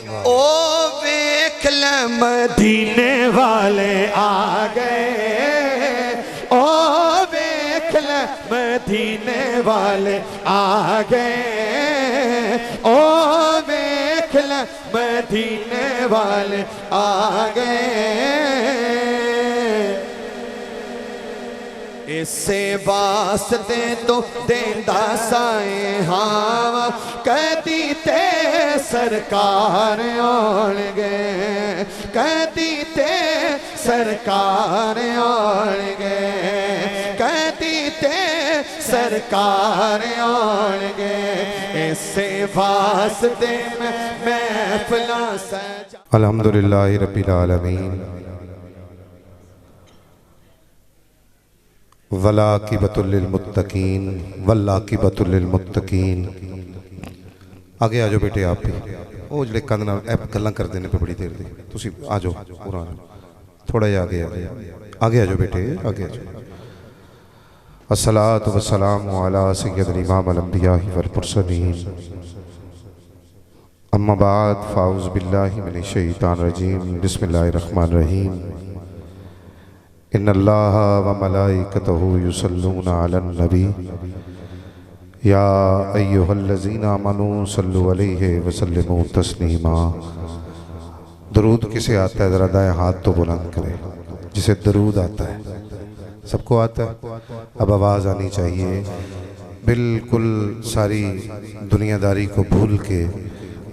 ओ वेख ले मदीने वाले आ गए, ओ वेख ले मदीने वाले आ गए, ओ वेख ले मदीने वाले आ गए। इसे वास्ते तो देंदा साए हाँ कहती ते सरकार आउणगे, कहती ते सरकार आउणगे, कहती ते सरकार आउणगे। इसे वास्ते में महफिलां सजा। अल्हम्दुलिल्लाहि रब्बिल आलमीन वलाकिबतुल लिल मुत्तकीन वल्लाकिबतुल लिल मुत्तकीन। आगे आ जाओ बेटे आप भी, वो जो कंध नाल गल्लां करदे ने बड़ी देर दी, तुसीं आ जाओ पूरा थोड़ा जिहा आगे आ जाओ बेटे, आगे आ जाओ। अस्सलातु वस्सलामु अला सय्यदिल इमामिल अंबिया वल मुरसलीन, अम्मा बाद फ़ाऊज़ु बिल्लाहि मिनश शैतानिर रजीम, बिस्मिल्लाहिर रहमानिर रहीम। इन्नल्लाह व मलाइकतहु युसल्लूना अलन नबी या अय्युहल्लज़ीना आमनू सल्लु अलैहि व सल्लिमू तस्लीमा। दरूद किसे आता है? ज़रा दाएं हाथ तो बुलंद करें जिसे दरूद आता है। सबको आता है? अब आवाज़ आनी चाहिए। बिल्कुल सारी दुनियादारी को भूल के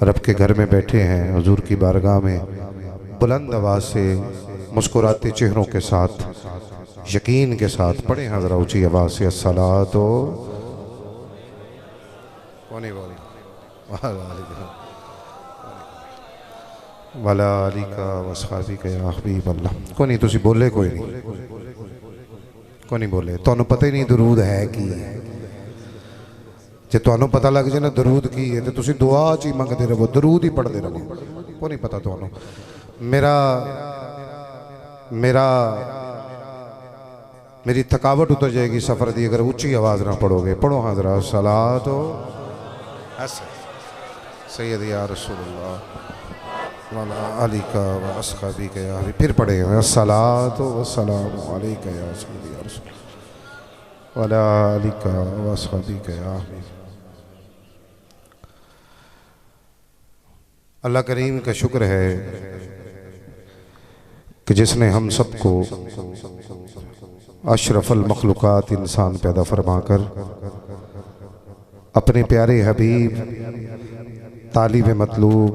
रब के घर में बैठे हैं, हुजूर की बारगाह में बुलंद आवाज़ से मुस्कुराते चेहरों के साथ यकीन के साथ पढ़े हैं ज़रा ऊँची आवाज़ से अस्सलातो वाला अलिका वसहाबिका या हबीब अल्लाह। कोई नहीं, तुसी बोले कोई नहीं बोले, तुहानू पता ही नहीं दरूद है की है। जे तुहानू पता लग जाए ना दरूद की है तो तुसी दुआ च ही मंगते रहो, दरूद ही पढ़ते रहो। को नहीं पता तुहानू? मेरी थकावट उतर जाएगी सफ़र की अगर ऊंची आवाज़ ना पढ़ोगे। पढ़ो हाँ ज़रा सलातो सैयद या रसूलुल्लाह वाला अलिका व अस्हाबिका या हबीब। फिर पढ़े सलातो व सलामु अलैका या सय्यदी या रसूल वाला अलिका व अस्हाबिका या हबीब। अल्लाह करीम का शुक्र है कि जिसने हम सबको अशरफुल मखलूक़ात इंसान पैदा फरमाकर अपने प्यारे हबीब तालिब मतलूब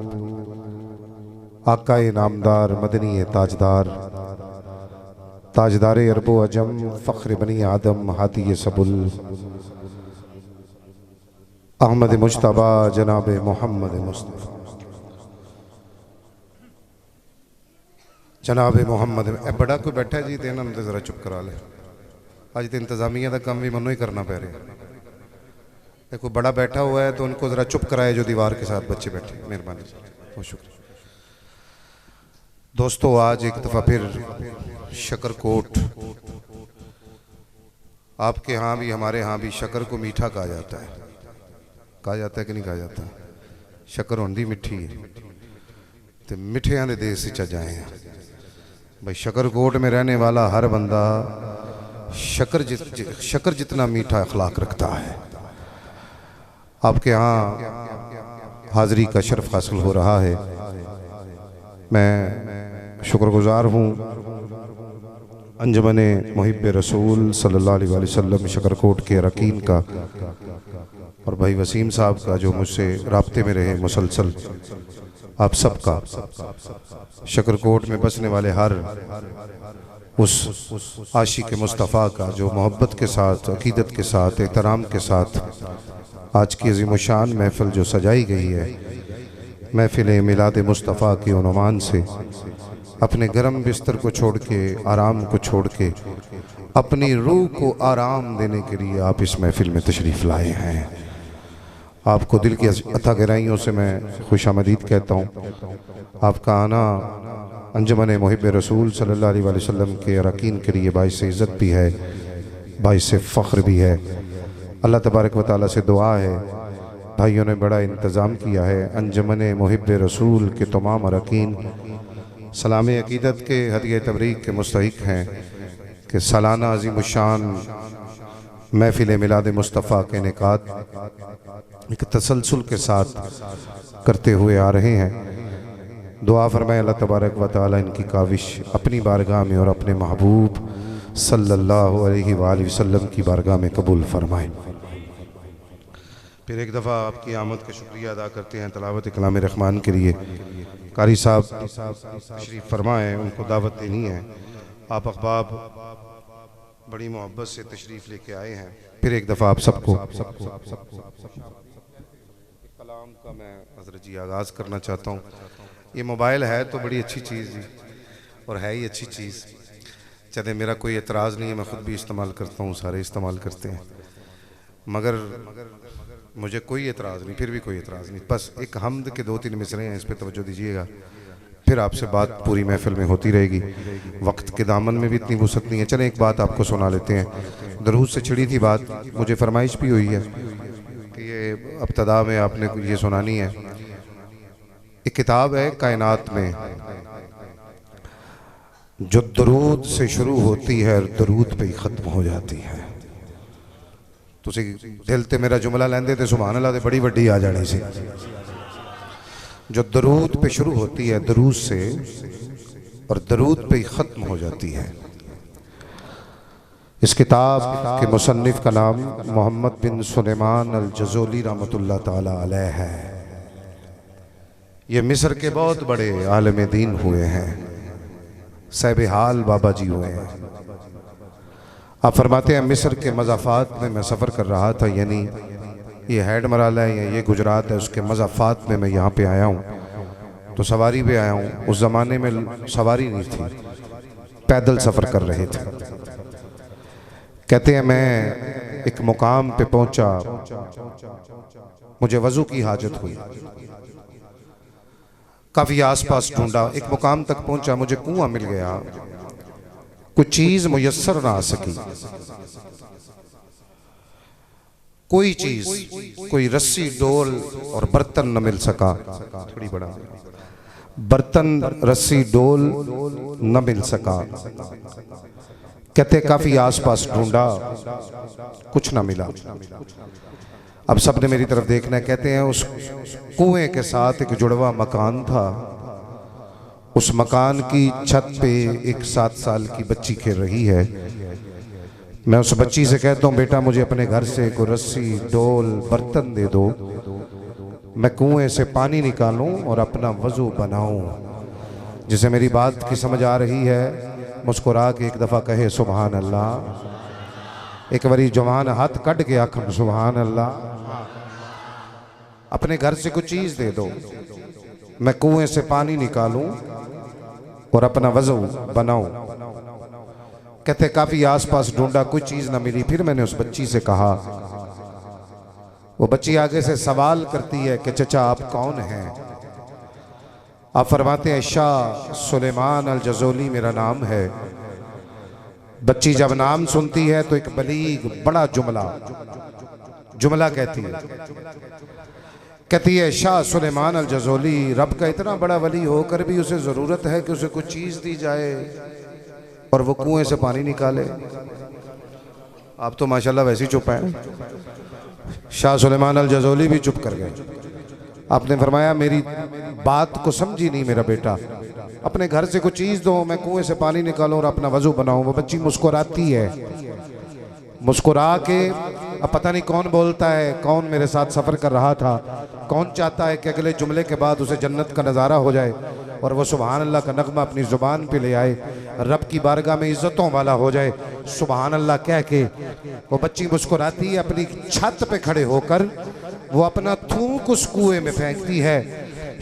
आकाए नामदार मदनी ताजदार ताजदार अरबो अजम फ़ख्र बनी आदम हादी सबुल अहमद मुज्तबा जनाब मोहम्मद मुस्तफ़ा जनाब मोहम्मद। बड़ा कोई बैठा जी तो इन्होंने ज़रा चुप करा ले। अज तो इंतज़ामिया का काम भी मनो ही करना पै रहा। कोई बड़ा बैठा हुआ है तो उनको ज़रा चुप कराए जो दीवार के साथ बच्चे बैठे। मेहरबानी, बहुत शुक्रिया दोस्तों। आज एक दफ़ा फिर शकरकोट, आपके यहाँ भी हमारे यहाँ भी शक्कर को मीठा कहा जाता है। कहा जाता है कि नहीं कहा जाता? शक्कर होंदी मिठी है तो मिठियां दे देश से जाए हैं भाई। शकरकोट में रहने वाला हर बंदा शक्कर जितना मीठा अखलाक रखता है। आपके यहाँ हाज़री का शर्फ हासिल हो रहा है। मैं शुक्रगुजार हूँ अंजुमन मुहिब्बे रसूल सल्लल्लाहु अलैहि वसल्लम शकरकोट के अरकीन का और भाई वसीम साहब का जो मुझसे राब्ते में रहे मुसलसल। आप सबका शकरकोट में बसने वाले हर उस आशिक मुस्तफ़ा का जो मोहब्बत के साथ, अकीदत के साथ, एहतराम के साथ आज की अज़ीमुशान महफ़िल जो सजाई गई है, महफ़िल मिलाद मुस्तफ़ा के उन्वान से अपने गर्म बिस्तर को छोड़ के, आराम को छोड़ के, अपनी रूह को आराम देने के लिए आप इस महफ़िल में तशरीफ़ लाए हैं। आपको दिल की अथा गहराइयों से मैं खुशामदीद कहता हूँ। आपका आना अंजुमन मुहिब्बे रसूल सल्लल्लाहु अलैहि वसल्लम के अरकीन के लिए बाइस इज़्ज़त भी है, बाइस फ़ख्र भी है। अल्लाह तबारक व तआला से दुआ है भाइयों ने बड़ा इंतज़ाम किया है। अंजमन मुहिब रसूल के तमाम अरकीन सलाम अकीदत के हदिया तबरीक के मुस्तहिक हैं कि सालाना अज़ीमुश्शान महफिल मिलाद मुस्तफ़ा के इनेकाद एक तसलसल के साथ करते हुए आ रहे हैं। दुआ फरमाए अल्लाह तबारक व तआला इनकी काविश अपनी बारगाह में और अपने महबूब सल्लल्लाहु अलैहि वसल्लम की बारगाह में कबूल फरमाए। फिर एक दफ़ा आपकी आमद का शुक्रिया अदा करते हैं तलावत कलाम रहमान के लिए। कारी साहब तशरीफ़ फरमाएँ, उनको दावत देनी है। आप अहबाब बड़ी मोहब्बत से तशरीफ़ लेके आए हैं। फिर एक दफ़ा आप सबको कलाम का मैं हज़रत जी आगाज़ करना चाहता हूँ। ये मोबाइल है तो बड़ी अच्छी चीज़ जी, और है ही अच्छी चीज़। चले मेरा कोई एतराज़ नहीं है, मैं ख़ुद भी इस्तेमाल करता हूँ, सारे इस्तेमाल करते हैं, मगर मुझे कोई एतराज़ नहीं, फिर भी कोई एतराज़ नहीं। बस एक हम्द के 2-3 मिसरे हैं, इस पर तवज्जो दीजिएगा, फिर आपसे बात पूरी महफिल में होती रहेगी। वक्त के दामन में भी इतनी वुसअत नहीं है। चलें एक बात आपको सुना लेते हैं। दरूद से छिड़ी थी बात, मुझे फरमाइश भी हुई है कि ये इब्तिदा में आपने ये सुनानी है। एक किताब है कायनात में जो दरूद से शुरू होती है और दरूद पे ही ख़त्म हो जाती है। तुसी दिल ते मेरा जुमला लेंदे ते सुभान अल्लाह ते बड़ी वड्डी आ जानी सी। जो दरूद पे शुरू होती है दरूद से और दरूद पे ही ख़त्म हो जाती है। इस किताब के मुसन्निफ का नाम मोहम्मद बिन सुलेमान अल जज़ोली रहमतुल्लाह ताला अलैह है। ये मिस्र के बहुत बड़े आलिम दीन हुए हैं, साहिब हाल बाबा जी हुए हैं। आप फरमाते हैं मिस्र के मज़ाफ़ात में मैं सफ़र कर रहा था, यानी ये हैड मराला है या ये गुजरात है, उसके मज़ाफ़ात में मैं यहाँ पे आया हूँ तो सवारी पे आया हूँ। उस ज़माने में सवारी नहीं थी, पैदल सफ़र कर रहे थे। कहते हैं मैं एक मुकाम पे पहुँचा, मुझे वज़ू की हाजत हुई, काफ़ी आसपास ढूंढा, एक मुकाम तक पहुँचा, मुझे कुआं मिल गया, कुछ चीज़ मुयस्सर ना आ सकी, कोई चीज, कोई रस्सी डोल और बर्तन न मिल सका। थोड़ी बड़ा बर्तन रस्सी डोल न मिल सका। कहते काफी आसपास ढूंढा, कुछ ना मिला। अब सबने मेरी तरफ देखना है। कहते हैं उस कुएं के साथ एक जुड़वा मकान था, उस मकान की छत पे एक 7 साल की बच्ची खेल रही है। मैं उस बच्ची से कहता हूँ बेटा मुझे अपने घर से कोई रस्सी डोल बर्तन दे दो, मैं कुएं से पानी निकालूं और अपना वज़ू बनाऊं। जिसे मेरी बात की समझ आ रही है मुस्कुरा के एक दफ़ा कहे सुभान अल्लाह। एक बारी जवान हाथ कट के आखन सुभान अल्लाह। अपने घर से कुछ चीज़ दे दो, मैं कुएं से पानी निकालूं और अपना वज़ू बनाऊं। कहते काफी आसपास ढूंढा, कोई चीज ना मिली। फिर मैंने उस बच्ची से कहा, वो बच्ची आगे से सवाल करती है कि चचा आप कौन हैं? आप फरमाते हैं शाह सुलेमान अल जज़ोली मेरा नाम है। बच्ची जब नाम सुनती है तो एक बलीग बड़ा जुमला कहती है। कहती है शाह सुलेमान अल जज़ोली, रब का इतना बड़ा वली होकर भी उसे जरूरत है कि उसे कुछ चीज दी जाए और वो कुएं से पानी निकाले। आप तो माशाल्लाह वैसे ही चुप हैं। शाह सुलेमान अल जज़ोली भी चुप कर गए। आपने फरमाया मेरी बात को समझी नहीं मेरा बेटा, अपने घर से कुछ चीज़ दो, मैं कुएं से पानी निकालूं और अपना वज़ू बनाऊं। वो बच्ची मुस्कुराती है, मुस्कुरा के, अब पता नहीं कौन बोलता है, कौन मेरे साथ सफ़र कर रहा था, कौन चाहता है कि अगले जुमले के बाद उसे जन्नत का नज़ारा हो जाए और वह सुभान अल्लाह का नगमा अपनी ज़ुबान पे ले आए, रब की बारगाह में इज़्ज़तों वाला हो जाए सुभान अल्लाह कह के। वो बच्ची मुस्कुराती है, अपनी छत पे खड़े होकर वो अपना थूक उस कुएं में फेंकती है।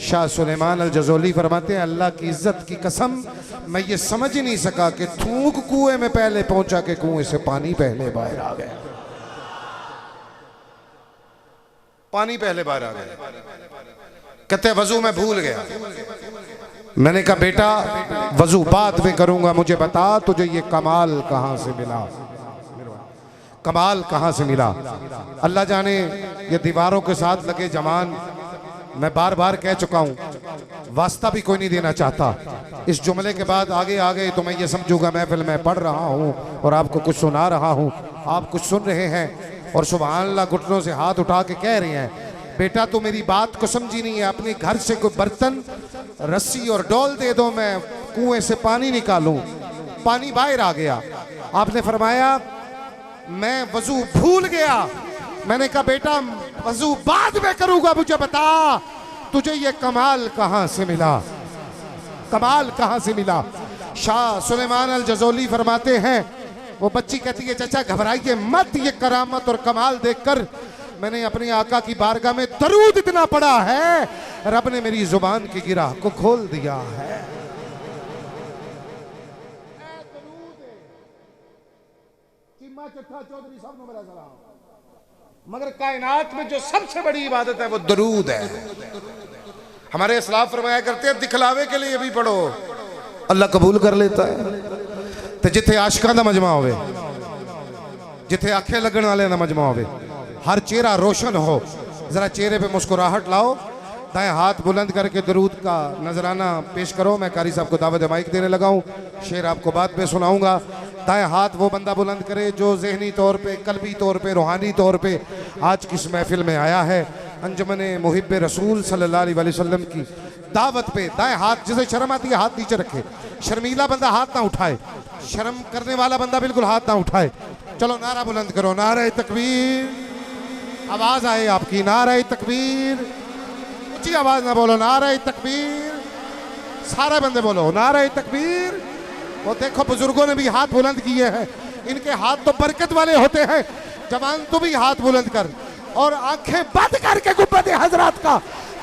शाह सुलेमान अल जज़ोली फरमाते हैं अल्लाह की इज्जत की कसम मैं ये समझ ही नहीं सका कि थूक कुएं में पहले पहुंचा के कुएं से पानी पहले बाहर आ गया। पानी पहले बाहर आ गया। कहते वजू में भूल गया। मैंने कहा बेटा वजू बाद में करूंगा, मुझे बता तुझे ये कमाल कहां से मिला। कमाल कहाँ से मिला। अल्लाह जाने ये दीवारों के साथ लगे जमान, मैं बार बार कह चुका हूँ, वास्ता भी कोई नहीं देना चाहता। इस जुमले के बाद आगे आगे तो मैं ये समझूंगा महफिल में पढ़ रहा हूँ और आपको कुछ सुना रहा हूँ, आप कुछ सुन रहे हैं और सुभान अल्लाह घुटनों से हाथ उठा के कह रहे हैं, बेटा तो मेरी बात को समझी नहीं है, अपने घर से कोई बर्तन रस्सी और डोल दे दो, मैं कुएं से पानी निकालूं। पानी बाहर आ गया। आपने फरमाया मैं वजू भूल गया। मैंने कहा बेटा वजू बाद में करूंगा, मुझे बता तुझे ये कमाल कहां से मिला, कमाल कहां से मिला। शाह सुलेमान अल जज़ोली फरमाते हैं, वो बच्ची कहती है चाचा घबराइए मत, ये करामत और कमाल देखकर मैंने अपने आका की बारगाह में दरूद इतना पढ़ा है, रब ने मेरी जुबान की गिराह को खोल दिया है। मगर कायनात में जो सबसे बड़ी इबादत है वो दरूद है। हमारे इस्लाफ फरमाया करते हैं दिखलावे के लिए भी पढ़ो, अल्लाह कबूल कर लेता है। तो जिथे आशिकां दा मजमा होवे, जिथे आंखें लगन वाले दा मजमा होवे, हर चेहरा रोशन हो, जरा चेहरे पे मुस्कुराहट लाओ, दाएं हाथ बुलंद करके दरूद का नजराना पेश करो। मैं कारी साहब को दावत माइक देने लगा हूँ, शेर आपको बाद में सुनाऊंगा। दाएं हाथ वो बंदा बुलंद करे जो जहनी तौर पे, कल्बी तौर पे, रूहानी तौर पे आज की इस महफिल में आया है। अंजुमन मुहिब्बे रसूल सल्लल्लाहु अलैहि वसल्लम की दावत पे दाएं हाथ, जिसे शर्म आती है हाथ नीचे रखे, शर्मीला बंदा हाथ ना उठाए, शर्म करने वाला बंदा बिल्कुल हाथ ना उठाए। चलो नारा बुलंद करो, नारे तकबीर, आवाज आए आपकी, नारे तकबीर, ऊंची आवाज ना बोलो, नारे तकबीर, सारे बंदे बोलो नारे तकबीर। वो देखो बुजुर्गों ने भी हाथ बुलंद किए हैं, इनके हाथ तो बरकत वाले होते हैं। जवान तू भी हाथ बुलंद कर और आंखें बंद करके गुब्बद हजरात का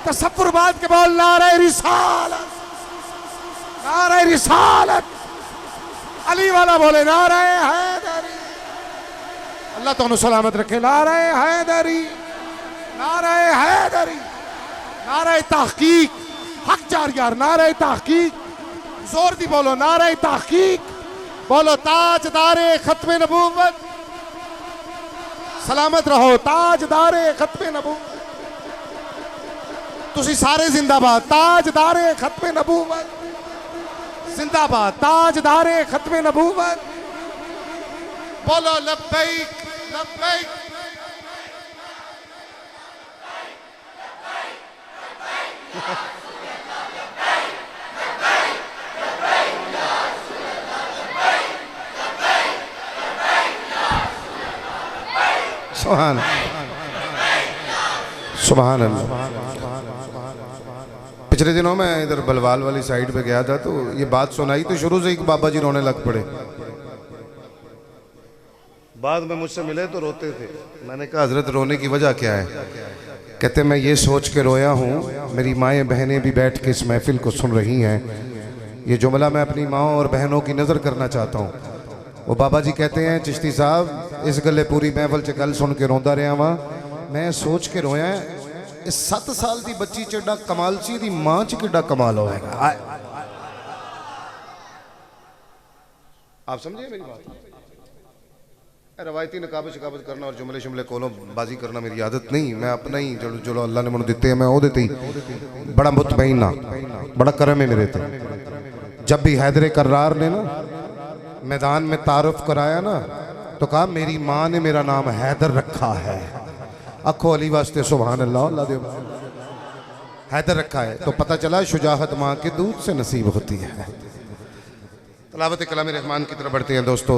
तसव्वुर बात के बोल, नारे रिसालत, नारे रिसालत। अली वाला बोले नारे हैदरी, अल्लाह तो सलामत रखे, नारे हैदरी, नारे हैदरी, नारे तहकीक, हक जार यार, नारे तहकीक, जोर दी बोलो, नारे तहकीक बोलो, ताजदारे खत्मे नबूवत, सलामत रहो, ताजदारे खत्मे नबूवत। तुसी सारे जिंदाबाद, ताजदारे खत्मे नबूवत जिंदाबाद, ताजदारे खत्मे नबूवत बोलो, लब्बैक लब्बैक। सुभान सुभान अल्लाह। पिछले दिनों मैं इधर बलवाल वाली साइड पे गया था, तो ये बात सुनाई तो शुरू से ही बाबा जी रोने लग पड़े। बाद में मुझसे मिले तो रोते थे। मैंने कहा हजरत रोने की वजह क्या है? कहते मैं ये सोच के रोया हूँ, मेरी माएँ बहनें भी बैठ के इस महफिल को सुन रही हैं। ये जुमला मैं अपनी माओ और बहनों की नज़र करना चाहता हूँ। वो बाबा जी कहते हैं चिश्ती साहब इस गले पूरी महफिल च गल सुन के रोंदा रहा वहाँ, मैं सोच के रोया इस 7 साल की बच्ची च कमाल सी, दी मां च किड्डा कमाल होएगा। आप समझे मेरी बात? रवायती नकाब शिकाबत करना और जुमले शुमले कोलों बाजी करना मेरी आदत नहीं। मैं अपना ही जो अल्लाह ने मैंने दिते हैं मैं वो देते ही बड़ा मुतमईन ना, बड़ा करम है मेरे ते। जब भी हैदर कर्रार ने ना मैदान में तारुफ कराया ना, तो कहा मेरी माँ ने मेरा नाम हैदर रखा है। अखो अली वास्ते सुभान अल्लाह, अल्लाह दे हैदर रखा है। तो पता चला शुजाहत माँ के दूध से नसीब होती है। तलावत कलाम रहमान की तरफ बढ़ते हैं दोस्तों।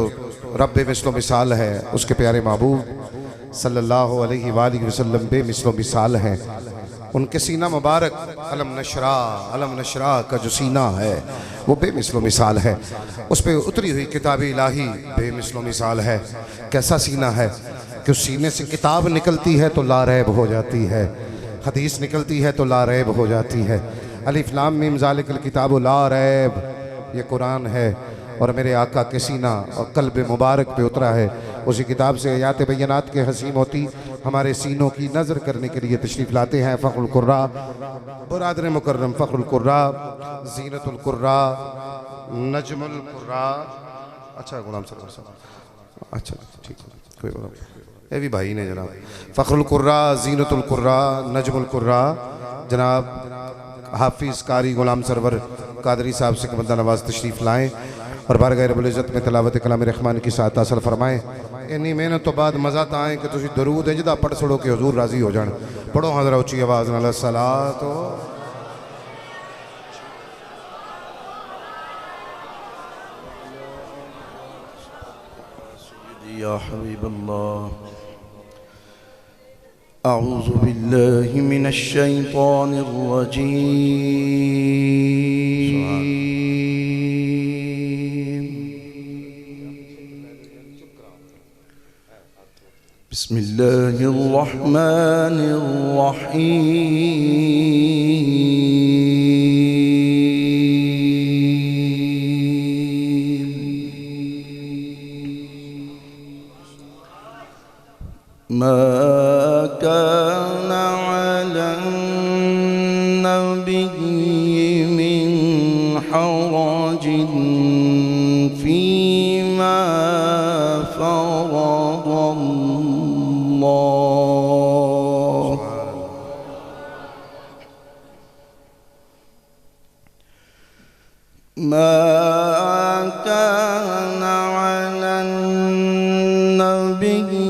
रब बेमिसलो मिसाल है, उसके प्यारे महबूब सल्लल्लाहु अलैहि वसल्लम बेमिसलो मिसाल है। उनके सीना मुबारक अलम नशरा का जो सीना है वो बेमिसलो मिसाल है। उस पर उतरी हुई किताब इलाही बेमिसलो मिसाल है। कैसा सीना है कि उस सीने से किताब निकलती है तो लारैब हो जाती है, हदीस निकलती है तो लारैब हो जाती है। अलिफ लाम मीम ज़ालिकल किताबु ला रैब, ये कुरान है और मेरे आका के सीना और कल्ब मुबारक पे उतरा है। उसी किताब से आयात बैनात के हसीम होती हमारे सीनों की नज़र करने के लिए तशरीफ़ लाते हैं फ़ख्रुल कुर्रा बरादर मुकर्रम, फ़ख्रुल कुर्रा, ज़ीनतुल कुर्रा, नजमुल कुर्रा। अच्छा गुलाम सर, अच्छा ठीक है। ये भी भाई ने जनाब फ़ख्रुल कुर्रा, ज़ीनतुल कुर्रा, नजमुल कुर्रा जनाब हाफिज़ कारी गुलाम सरवर कादरी साहब से बंदा नवाज तशरीफ़ लाएँ और बारगाह रब्बुल इज़्ज़त में तिलावत कलाम रहमान की साथ हासिल फरमाएँ। इन्नी मेहनत तो बाद मज़ा तो आए कि तुम दरूद इंजदा पढ़ छड़ो कि हुजूर राज़ी हो जान। पढ़ो हाँ ज़रा उच्ची आवाज़ नाल सलात या हबीब अल्लाह। अऊज़ु बिल्लाहि मिनश शैतानिर रजीम। बिस्मिल्लाहिर रहमानिर रहीम। मा काना अलन नबिय्यि मिन हरजिन फीमा फरदल्लाह। मा काना अलन नबिय्यि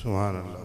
सुभान अल्लाह।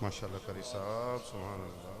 माशाअल्लाह करी साहब सुभान अल्लाह।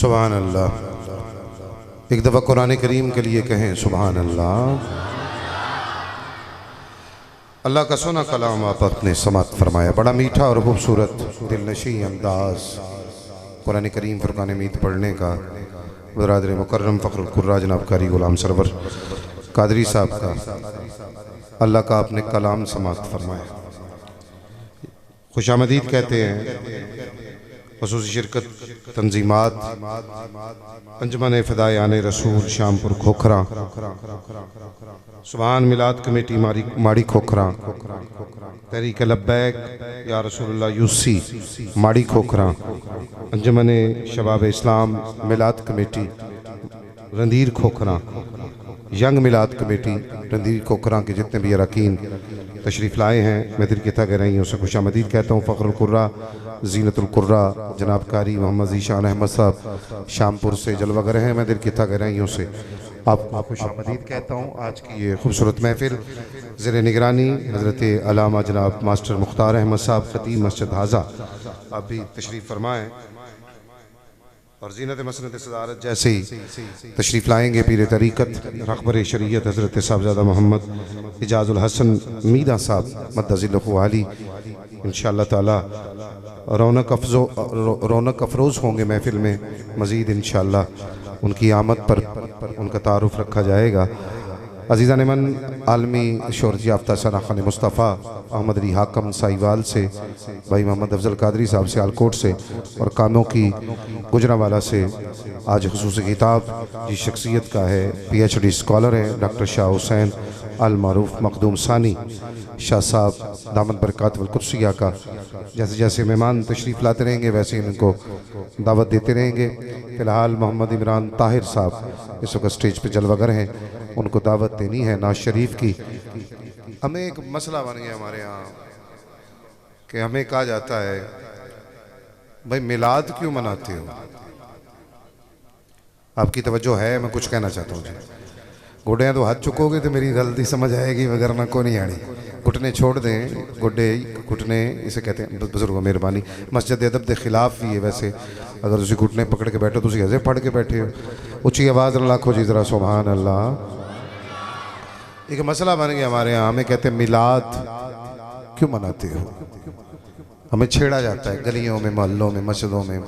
सुभान अल्लाह। एक दफ़ा कुरान करीम के लिए कहें सुभान अल्लाह। अल्लाह का सुना कलाम आप अपने समात फरमाया। बड़ा मीठा और खूबसूरत दिलनशी अंदाज कुरान करीम फुरकान मीत पढ़ने का बरादर मुकर्रम फ़ख्रुल कुर्रा जनाब कारी गुलाम सरवर कादरी साहब का अल्लाह का आपने कलाम समात फरमाया। खुशामदीद कहते हैं ख़ुसूसी शिरकत तंजीमात अंजमन फ़िदायान रसूल शामपुर खोखरा, सुभान मिलाद कमेटी माड़ी खोखरा, तहरीक लब्बैक या रसूलुल्लाह यूसी माड़ी खोखरा, अंजमन शबाब इस्लाम मिलाद कमेटी रंदीर खोखरा, यंग मिलाद कमेटी रंधीर कोकरा के जितने भी अरकान तशरीफ़ लाए हैं, मैं दिल की तगहराइयों से खुशामदीद कहता हूँ। फ़ख्रुल कुर्रा ज़ीनतुल कुर्रा जनाब कारी मोहम्मद ज़ीशान अहमद साहब शामपुर से जलवागर हैं, मैं दिल की तगहराइयों से आपको खुशामदीद कहता हूँ। आज की ये खूबसूरत महफ़िल ज़ेर निगरानी हज़रत अल्लामा जनाब मास्टर मुख्तार अहमद साहब ख़तीब मस्जिद हाजा आप भी तशरीफ़ फरमाएँ और ज़ीनत मसनद सदारत जैसे ही तशरीफ़ लाएँगे पीर तरीक़त रहबर शरीयत हज़रत साहबज़ादा मोहम्मद इजाज़ुल हसन मीदा साहब मद्दज़िल्लहु आली इंशाअल्लाह ताला रौनक अफरोज़ होंगे महफ़िल में मज़ीद इंशाअल्लाह उनकी आमद पर उनका तारुफ़ रखा जाएगा। अज़ीज़ान मन आलमी शोहरत याफ्ता सना खान मुस्तफ़ा अहमद अली हाकम साहिवाल से, भाई मोहम्मद अफजल कादरी साहब से आलकोट से और कानों की गुजरावाला से आज खुसूसी खिताब जिस शख्सियत का है PhD स्कॉलर हैं डॉक्टर शाह हुसैन अल मारूफ मखदूम सानी शाह साहब दामन बरक़ात वल कुद्सिया का जैसे जैसे मेहमान तशरीफ़ लाते रहेंगे वैसे ही उनको दावत देते रहेंगे। फ़िलहाल मोहम्मद इमरान ताहिर साहब इस वक्त स्टेज पर जलवागर हैं, उनको दावत देनी है नाज शरीफ की। हमें एक मसला बन गया हमारे यहाँ कि हमें कहा जाता है भाई मिलाद क्यों मनाते हो। आपकी तवज्जो है, मैं कुछ कहना चाहता हूँ जी। गुड्डे तो हाथ चुकोगे तो मेरी गलती समझ आएगी, वगरना को नहीं आनी। घुटने छोड़ दें, गुड्डे घुटने इसे कहते हैं बुजुर्गों मेहरबानी मस्जिद अदब के खिलाफ भी है। वैसे अगर तुम घुटने पकड़ के बैठो, तुम हजे पढ़ के बैठे हो, उच्ची आवाज़ न लाखो जी ज़रा सुभान अल्लाह। एक मसला बन गया हमारे यहाँ, हमें कहते हैं मिलाद क्यों मनाते हो। हमें छेड़ा जाता है गलियों में, मोहल्लों में, मस्जिदों में,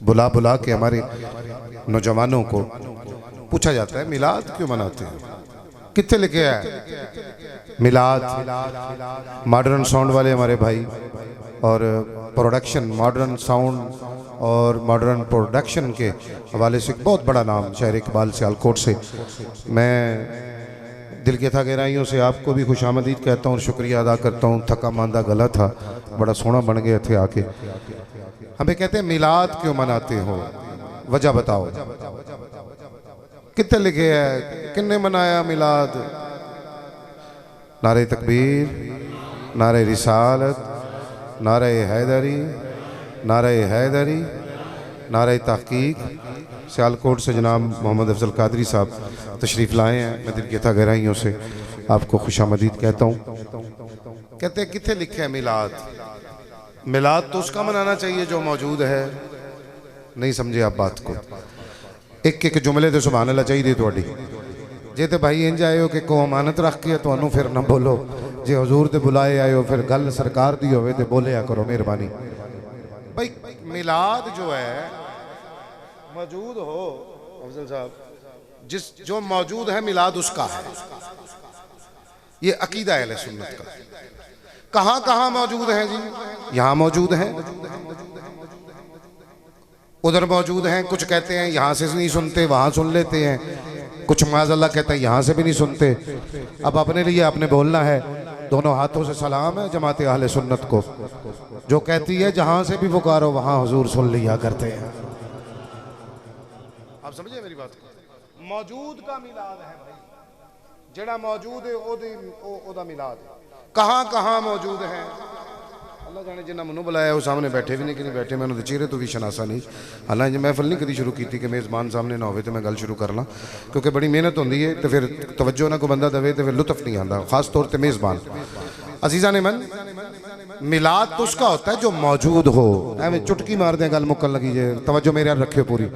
बुला बुला के हमारे नौजवानों को पूछा जाता है मिलाद क्यों मनाते हो, कितने लिखे है मिलाद। मॉडर्न साउंड वाले हमारे भाई और प्रोडक्शन मॉडर्न साउंड और मॉडर्न प्रोडक्शन के हवाले से एक बहुत बड़ा नाम शायर इकबाल से आलकोट से मैं दिल के था गहराइयों से आपको भी खुशामदीद कहता हूँ और शुक्रिया अदा करता हूँ। थका मांदा गला था, बड़ा सोना बन गए थे आके। हमें कहते हैं मिलाद क्यों मनाते हो, वजह बताओ। कितने लिखे है, किन्ने मनाया मिलाद। नारे तकबीर, नारे रिसालत, नारे हैदरी, नारे हैदरी, नारे तहकीक। सियालकोट से जनाब मोहम्मद अफजल कादरी साहब तशरीफ़ लाए हैं, मैं दिल की था गहराइयों से आपको खुशामदीद कहता हूँ। कहते हैं कितने लिखे है मिलाद। मिलाद तो उसका मनाना चाहिए जो मौजूद है। नहीं समझे आप बात को। एक एक जुमले तो सुभान अल्लाह चाहिए थोड़ी। जे तो भाई इंज आए हो कि को अमानत रख के तो फिर ना बोलो, जे हजूर ते बुलाए आए हो फिर गल सरकार दी होवे ते बोलिया करो मेहरबानी। भाई मिलाद जो है मौजूद हो अफजल साहब, जिस जो मौजूद है मिलाद उसका है। ये अकीदा है अहले सुन्नत का। कहाँ कहाँ मौजूद है जी, यहाँ मौजूद है, उधर मौजूद हैं। कुछ कहते हैं यहाँ से नहीं सुनते वहाँ सुन लेते हैं, कुछ माज़अल्लाह कहते हैं यहाँ से भी नहीं सुनते। अब अपने लिए आपने बोलना है। दोनों हाथों से सलाम है जमात अहले सुन्नत को, जो कहती है जहाँ से भी पुकारो वहाँ हुजूर सुन लिया करते हैं। आप समझे मेरी बात को। मौजूद का मिलाद है भाई, जेड़ा मौजूद है ओदा मिलाद है। कहाँ कहाँ मौजूद है अल्लाह जाने। जिन्हें मैनू बुलाया वो सामने बैठे भी नहीं कि नहीं बैठे, मैं उन्होंने चेहरे तो भी शनासा नहीं। हालांकि महफिल नहीं कभी शुरू की कि मेज़बान सामने ना हो तो मैं गल शुरू कर ला, क्योंकि बड़ी मेहनत होती है तो फिर तवज्जो ना को बंदा दे तो फिर लुत्फ नहीं आता, खास तौर पर मेज़बान। अजीज़ा ने मन मिलाद तो उसका होता है जो मौजूद हो। एवं चुटकी मार दें गल मुक्कन लगी जे, तवज्जो मेरे रखे पूरी।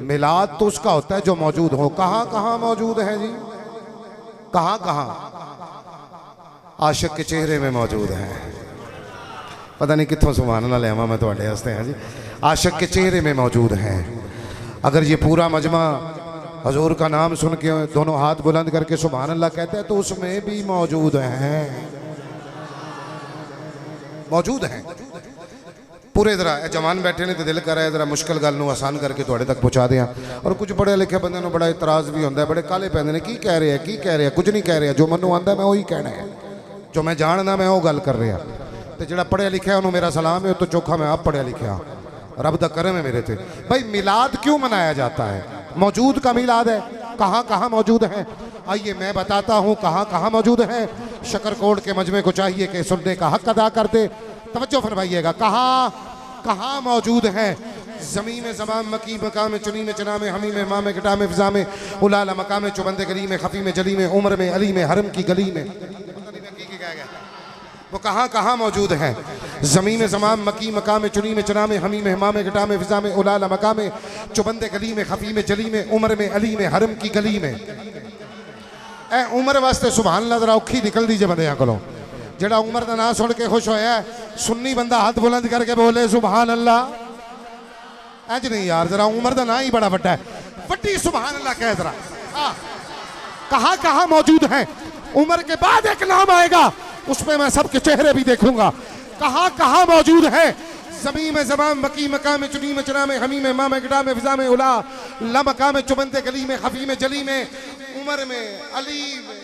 मिलाद तो उसका होता है जो मौजूद हो। कहाँ कहाँ मौजूद है जी, कहाँ कहाँ आशिक के चेहरे में मौजूद है। पता नहीं कितों सुभान अल्लाह लेवा मैं थोड़े हस्ते हैं जी। आशिक के चेहरे में मौजूद हैं। अगर ये पूरा मजमा हजूर का नाम सुन के दोनों हाथ बुलंद करके सुभान अल्लाह कहते हैं तो उसमें भी मौजूद हैं, मौजूद हैं पूरे। जरा जवान बैठे ने तो दिल कर रहा है जरा मुश्किल गल नूं आसान करके थोड़े तक पहुँचा दें। और कुछ पढ़े लिखे बंदे नूं बड़ा इतराज़ भी होंदा है, बड़े काले पैंदे ने की कह रहे हैं, की कह रहे हैं, कुछ नहीं कह रहे। जो मैनूं आंदा मैं वही कहना है, जो मैं जानना मैं वो गल कर रहा। तो जो पढ़िया लिखा है उन्होंने मेरा सलाम है, तो चौखा मैं आप पढ़िया लिखा, रब दा करम है मेरे ते। भाई मिलाद क्यों मनाया जाता है, मौजूद का मिलाद है। कहाँ कहाँ मौजूद हैं। आइए मैं बताता हूँ कहाँ कहाँ मौजूद हैं। शकरकोट के मजमे को चाहिए कि सुनने का हक अदा कर दे। तवज्जो फरमाइएगा, कहाँ कहाँ मौजूद हैं। ज़मीन में ज़माम मकी मकाम में चुनी में चना में हमी में माँ में गटा में फ़िज़ा में उलाला मकाम में चुबंदे गली में खफ़ी में जली में उम्र में अली में हरम की गली में, वो कहाँ कहाँ मौजूद हैं। ज़मीन में ज़माम मकी मकाम में चुनी में चना में हमी में माँ में गटा में फ़िज़ा में उलाला मकाम में चुबंदे गली में खफ़ी में जली में उम्र में अली में हरम की गली में। ए उम्र वास्ते सुभान अल्लाह ज़रा औखी निकल दी जे बंदियां कोलों। जेड़ा उम्र का नाम सुन के खुश होया सुन्नी बंदा हाथ बुलंद करके बोले सुभान अल्लाह। इंज नहीं यार, जरा उम्र का ना ही बड़ा बड़ा है, बड़ी सुभान अल्लाह कह जरा। कहाँ कहाँ मौजूद हैं। उम्र के बाद एक नाम आएगा, उसमें मैं सबके चेहरे भी देखूंगा। कहाँ कहाँ मौजूद है। ज़मीन में ज़माम मकी मकाम में चुनी में चना में हमी में माँ में गटा में फ़िज़ा में उला ला मकाम में चुबंदे गली में खफ़ी में जली में उमर में अली में।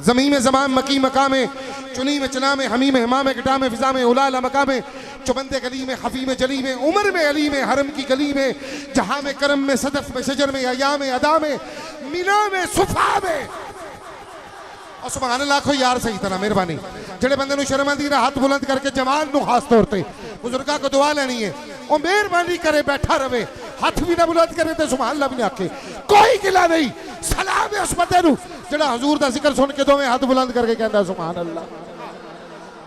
ज़मीन में ज़माम मकी मकाम में चुनी में चना में हमी में माँ में गटा में फ़िज़ा में उला ला मकाम में चुबंदे गली में खफ़ी में जली में उमर में अली में हरम की गली में जहाँ में करम में सदफ में शजर में अया में अदा में मीना में सुफा में। और सुभान अल्लाह को यार सही तरह मेहरबानी जेड़े बंदे नूं शर्म आंदी हाथ बुलंद करके जवान नूं खास तौर पे बुजुर्गा को दुआ लेनी है, वो मेहरबानी करे बैठा रवे, हाथ भी ना बुलंद करे तो सुभान अल्लाह भी ना आखे, कोई गिला नहीं। सलाम है उस बंदे नूं जेड़ा हुजूर दा जिक्र सुन के दोवें हाथ बुलंद करके कहंदा सुभान अल्लाह।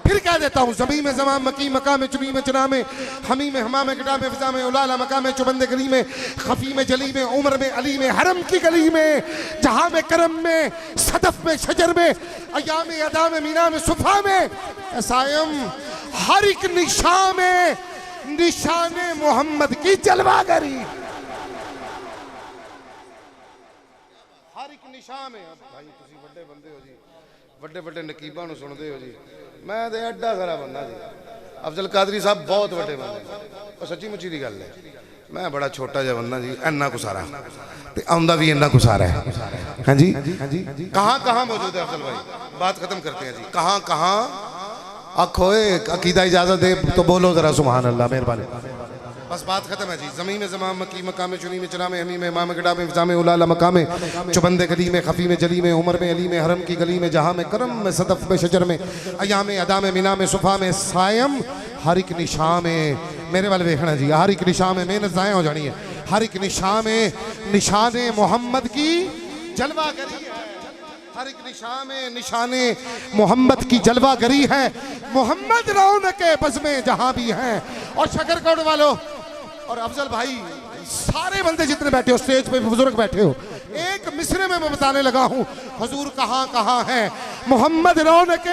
फिर कह देता हूँ ज़मीन में ज़माम मकी मकाम में चुनी में चना में हमी में हमा में गटा में फ़िज़ा में उलाला मकाम में चुबंदे गली में खफ़ी में जली में उम्र में अली में हरम की गली में जहाँ में करम में सदफ में शजर में अया में अदा में मीना में सुफा में सायम हर एक निशा में निशाने मोहम्मद की जलवागरी। हर एक निशा में भाई तुसी बड़े बंदे हो जी, बड़े बड़े नकीबा नूं सुनदे हो जी। मैं तो एडा सारा बंदा जी, अफजल कादरी साहब बहुत बड़े बंदे और सच्ची मुच्ची दी गल है। मैं बड़ा छोटा जिहा बंदा जी, इन्ना कुछ सारा ते आउंदा भी इन्ना कुछ सारा है। हाँ जी कहाँ कहाँ मौजूद है अफजल भाई, बात खत्म करते हैं जी। कहाँ कहाँ आखो अकीदा इजाजत दे तो बोलो जरा सुभान अल्लाह मेहरबानी, बस बात खत्म है जी। ज़मीन में ज़माम मकी मकाम में चुनी में चना में हमी में माँ में गटा में फ़िज़ा में उलाला मकाम में चुबंदे गली में खफ़ी में जली में उमर में अली में हरम की गली में जहाँ में करम में सदफ में शजर में अया में अदा में मीना में सुफा में सायम हर एक निशा में। मेरे वाले देखना जी, हर एक निशा में मेहनत ज़ाया हो जानी है। हर एक निशा में निशाने मोहम्मद की जलवागरी है। हर एक निशा में निशाने मोहम्मद की जलवागरी है। मोहम्मद रौनक बज़ में जहाँ भी हैं। और शकरकोट वालों और अफजल भाई सारे बंदे जितने बैठे हो स्टेज पे बुजुर्ग बैठे हो, एक मिसरे में मैं बताने लगा हूँ हुजूर कहाँ कहाँ हैं। मोहम्मद रौनक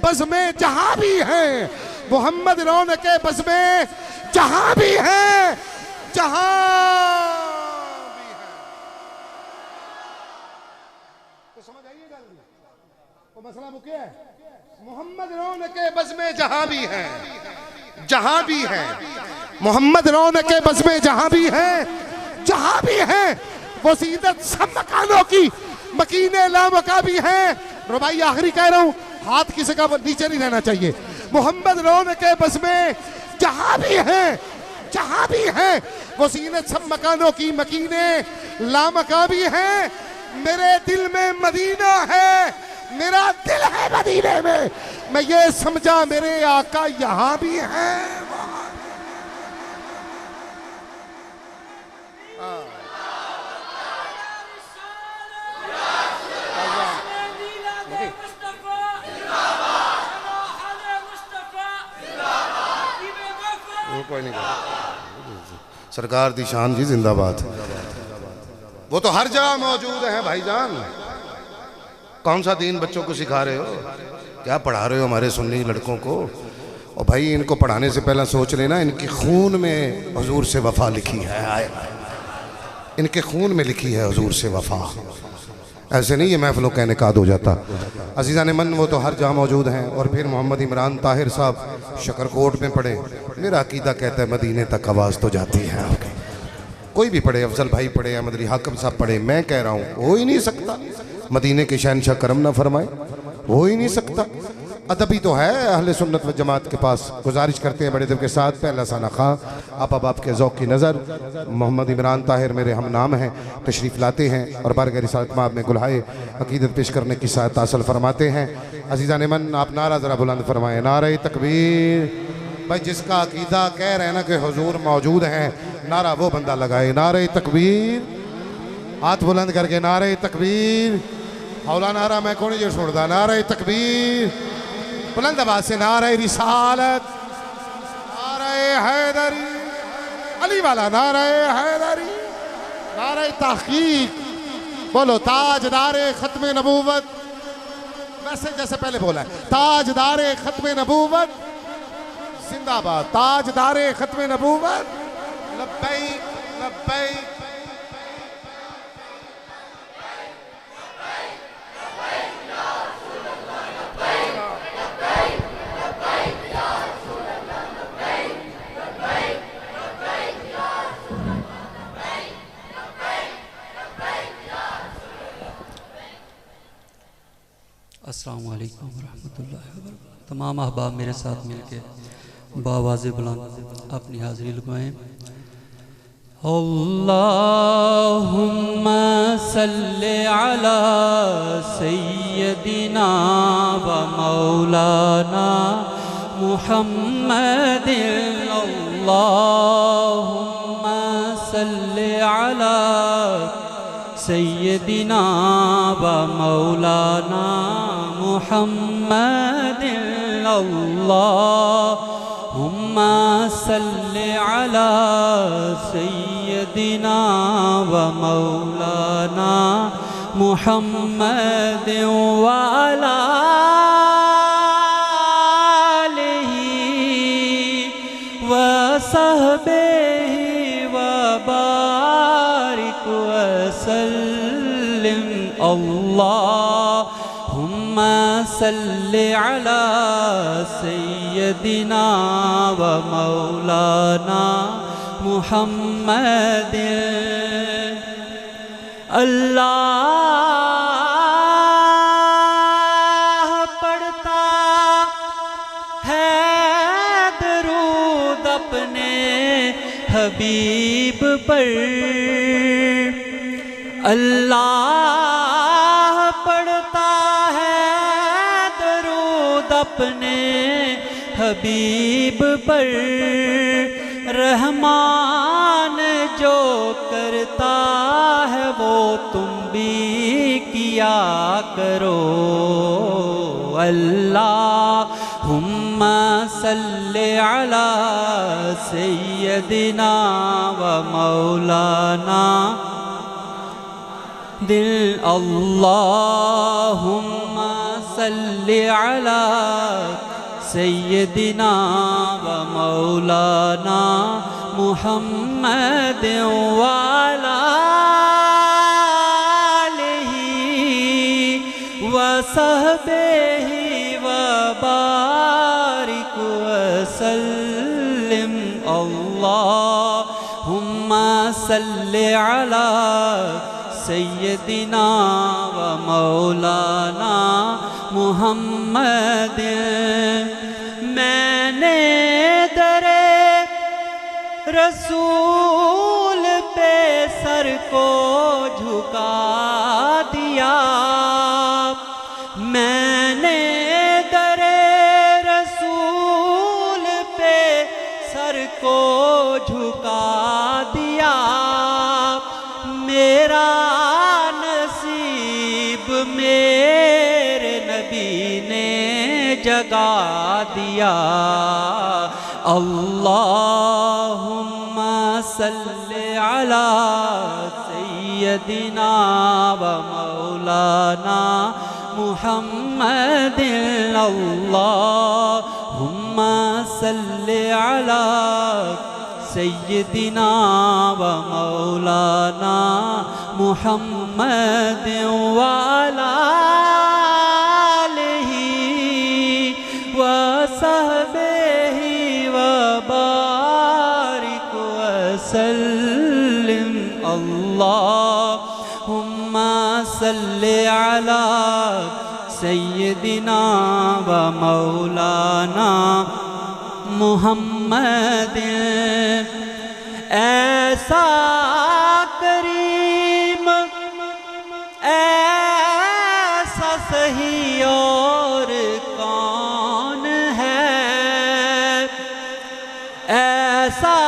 बज़ में जहाँ भी हैं, मोहम्मद रौनक बज़ में जहाँ भी हैं, जहाँ भी हैं। तो समझ आइए गल, वो मसला मुके है। मोहम्मद रौनक बज़ में जहाँ भी हैं, जहाँ भी हैं, मोहम्मद रौनक बज़ में जहाँ भी हैं, जहाँ भी हैं, वो सीदत सब मकानों की मकीने लामका भी हैं। रुबाई आखिरी कह रहा हूँ, हाथ किसी का नीचे नहीं रहना चाहिए। मोहम्मद रौनक बज़ में जहाँ भी हैं, जहाँ भी हैं, वो सीदत सब मकानों की मकीने लामका भी हैं। मेरे दिल में मदीना है, मेरा दिल है मदीने में। मैं ये समझा मेरे आका यहाँ भी हैं। कोई नहीं, सरकार दी शान जी जिंदाबाद। वो तो हर जगह मौजूद है भाईजान। कौन सा दीन बच्चों को सिखा रहे हो, क्या पढ़ा रहे हो हमारे सुन्नी लड़कों को। और भाई इनको पढ़ाने से पहले सोच लेना इनके खून में हुजूर से वफा लिखी है, इनके खून में लिखी है हुजूर से वफा। ऐसे नहीं ये महफिलों का इनेकाद हो जाता। अजीज़ा ने मन वो तो हर जगह मौजूद हैं। और फिर मोहम्मद इमरान ताहिर साहब शकरकोट में पढ़े। मेरा अकीदा कहता है मदीने तक आवाज़ तो जाती है आपकी। कोई भी पढ़े, अफजल भाई पढ़े, अहमद अली हाकिम साहब पढ़े, मैं कह रहा हूँ हो ही नहीं सकता। मदीने के शहनशाह करम ना फरमाए, हो ही नहीं सकता। अदबी तो है अहले सुन्नत व जमात के पास। गुजारिश करते हैं बड़े दिल के साथ पहला साना खां आप अब आपके ज़ौक़ की नज़र मोहम्मद इमरान ताहिर मेरे हम नाम हैं तशरीफ़ लाते हैं और बारगाह रिसालत माब में गुलहाए अक़ीदत पेश करने की साथ हासिल फरमाते हैं। अज़ीज़ान मन आप नारा ज़रा बुलंद फरमाएँ, नारे तकबीर। भाई जिसका अक़ीदा कह रहे हैं ना कि हुजूर मौजूद हैं, नारा वो बंदा लगाए, नारे तकबीर। हाथ बुलंद करके नारे तकबीर। हौला नारा मैं कौन जो छोड़दा, नारे तकबीर। बुलंद आवाज़ से नारे रिसालत, नारे हैदरी, अली वाला नारे हैदरी, नारे तहकीक। बोलो ताजदारे खत्म नबूवत, वैसे जैसे पहले बोला है, ताजदारे खत्म नबूवत जिंदाबाद, ताजदारे खत्म नबूवत लब्बैक लब्बैक। अस्सलामु अलैकुम रहमतुल्लाहि व बरकातहू। तमाम अहबाब मेरे साथ मिलके बावाज़े बुलंद अपनी हाज़िरी लगवाएं। अल्लाहुम्मा सल्ले अला सय्यदिना व मौलाना मुहम्मदिन। अल्लाहुम्मा सल्ले अला सय्यदिना व मौलाना मुहम्मदिन। अल्लाहुम्मा सल्लि अला सय्यदिना व मौलाना मुहम्मदिन व अला आलिहि व सहबिहि व बारिक व सल्लिम। अल्लाहुम्मा सल्लि अला सय्यदिना व मौलाना मुहम्मदिन। अल्लाह पढ़ता है दरूद अपने हबीब पर। अल्लाह पढ़ता है दरूद अपने हबीब पर। रहमान जो करता है वो तुम भी किया करो। अल्लाहुम्मा सल्लि अला सय्यदिना व मौलाना दिल। अल्लाहुम्मा सल्लि अला सय्यदिना व मौलाना मुहम्मदिन व अला आलिहि व सहबिहि व बारिक व सल्लिम। अल्लाहुम्मा सल्लि अला सय्यदिना व मौलाना मुहम्मदिन। मैंने दरे रसूल पे सर को झुका दिया। मैंने दरे रसूल पे सर को झुका दिया। मेरा नसीब मेरे नबी ने जगा दिया। अल्लाहुम्मा सल्लि अला सय्यदिना व मौलाना मुहम्मदिन। अल्लाहुम्मा सल्लि अला सय्यदिना व मौलाना मुहम्मदिन व अला आलिहि व सहबिहि व बारिक व सल्लिम। अल्लाहुम्मा सल्लि अला सय्यदिना व मौलाना मुहम्मद। ऐसा करीम ऐसा सही और कौन है, ऐसा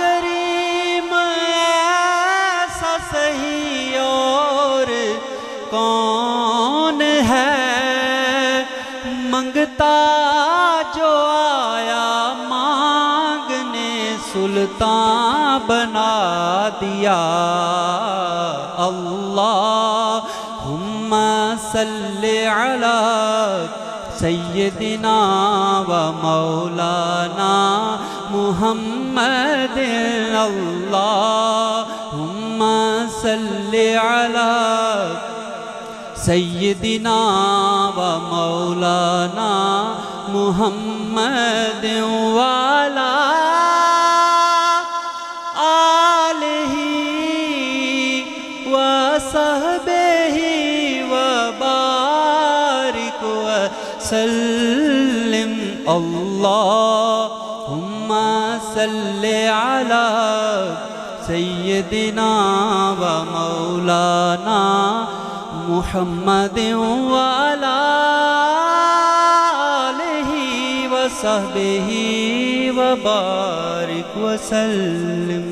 करीम ऐसा सही और कौन है। मंगता जो आया मांगने सुल्तान बना दिया। अल्लाहुम्मा सल्लि अला सय्यदिना व मौलाना मुहम्मद। अल्लाहुम्मा सल्लि अला सय्यदिना व मौलाना मुहम्मद वाला आलिही व सहबिही व बारिक व सल्लिम। अल्लाहुम्मा सल्लि अला सय्यदिना व मौलाना मुहम्मद वाला आलिही व सहबिही व बारिक व सल्लिम।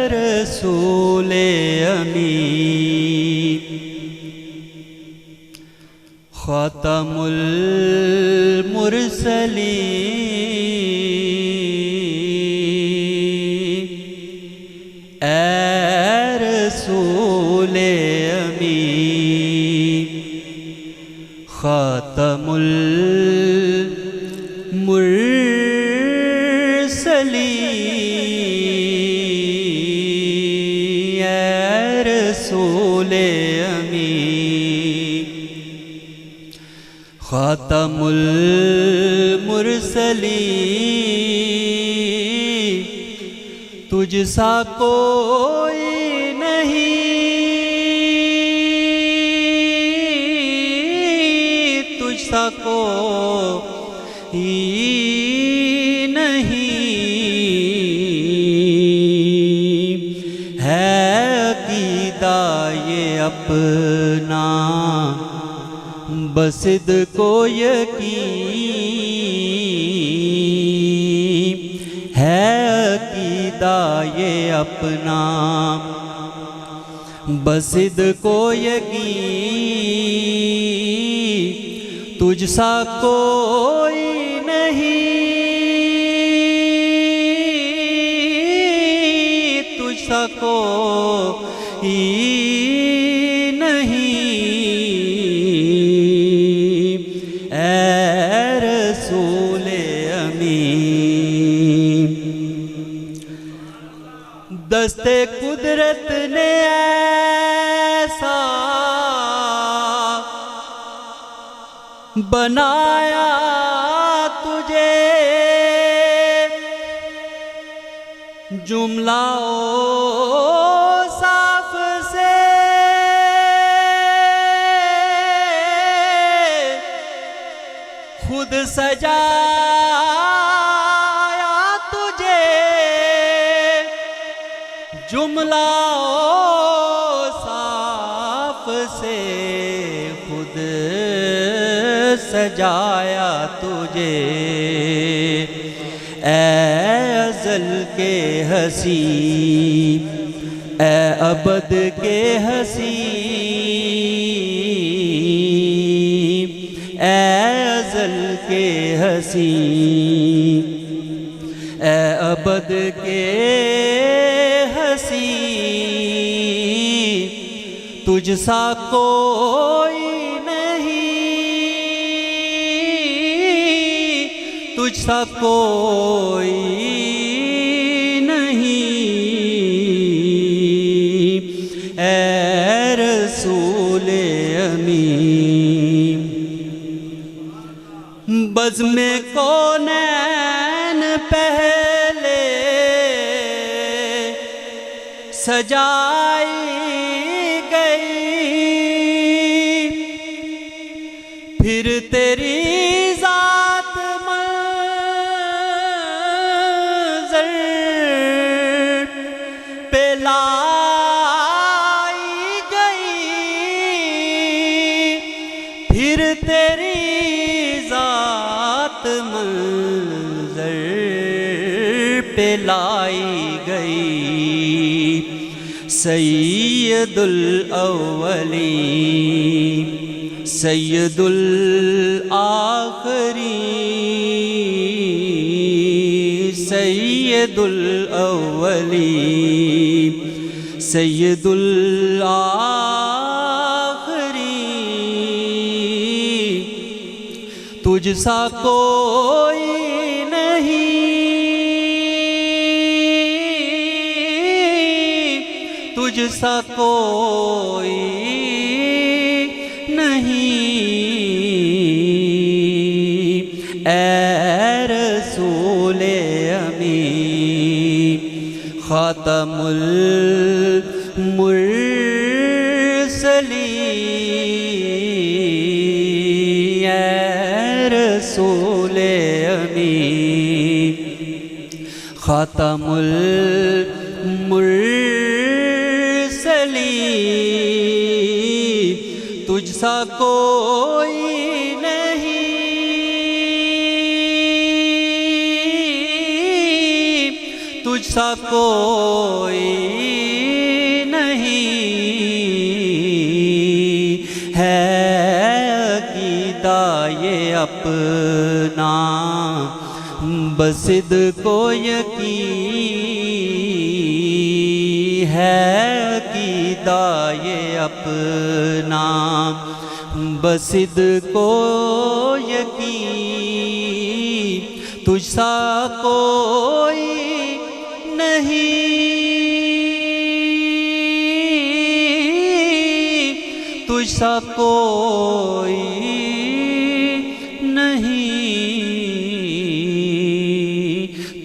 रसूले अमीन ख़ातमुल मुरसलीन। ए रसूले अमीन ख़ातमुल ख़ातमुल मुरसलीन। तुझ सा कोई नहीं, तुझ सा कोई नहीं है। अक़ीदा ये अपना बसिद को यकीन है। अक़ीदा ये अपना बसिद को यकीन। तुझ सा कोई नहीं, तुझ सा कोई दस्ते कुदरत ने ऐसा बनाया तुझे, जुमला साफ से खुद सजाया तुझे। जुमला साफ से खुद सजाया तुझे। ए अज़ल के हसी, ए अबद के हसी, ए फैसल के हसी ए अबद के हसी तुझ सा कोई नहीं, तुझ सा कोई नहीं ए रसूल अमीन। बज़्म कौनैन पहले सजाई गई, फिर तेरी ज़ात मंज़र पे लाई गई, फिर तेरी ज़ात मंज़र पे लाई गई। सैयदुल अव्वलीन सैयदुल आखिरीन, सैयदुल अव्वलीन सैयदुल आखिरीन तुझ सा कोई नहीं, तुझ सा कोई नहीं ए रसूल अमीन। ख़ातमुल मुरसलीन ए रसूल अमीन। ख़ातमुल मुरसलीन तुझ सा कोई नहीं, तुझ सा कोई नहीं है अक़ीदा ये अपना बसिद को यकीन है अक़ीदा ये अपना बसिद को यकीन तुझ सा कोई नहीं, तुझ सा कोई नहीं,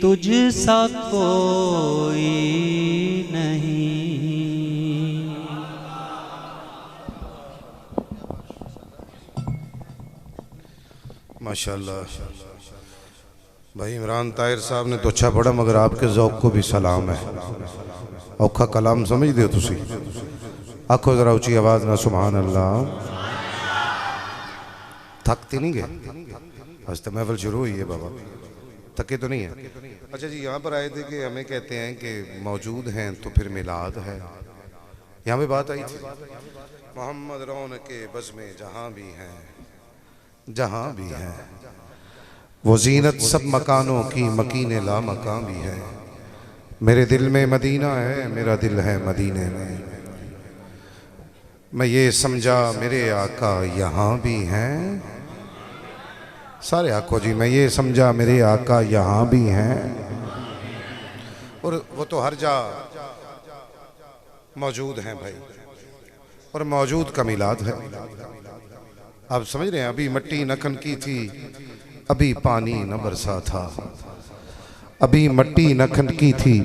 तुझ सा कोई नहीं। माशाअल्लाह भाई इमरान ताहिर साहब ने तो अच्छा पढ़ा, मगर आपके ज़ौक़ को भी सलाम है। औखा कलाम समझ दो तुसी, आखो ज़रा ऊँची आवाज़ ना सुभान अल्लाह। थकती नहीं गए? आज तो महफिल शुरू हुई है बाबा, थके तो नहीं है? अच्छा जी, यहाँ पर आए थे कि हमें कहते हैं कि मौजूद हैं तो फिर मिलाद है। यहाँ पे बात आई थी मोहम्मद रौन के बज़ में जहाँ भी हैं, जहाँ भी हैं वो जीनत सब मकानों की मकीन ला मकान भी है। मेरे दिल में मदीना है, मेरा दिल है मदीने में। मैं ये समझा मेरे आका यहाँ भी हैं, सारे आको जी, मैं ये समझा मेरे आका यहाँ भी हैं। और वो तो हर जा मौजूद हैं भाई, और मौजूद का मिलाद है। आप समझ रहे हैं? अभी मिट्टी न खनकी थी, अभी पानी न बरसा था। अभी मिट्टी न खनकी थी,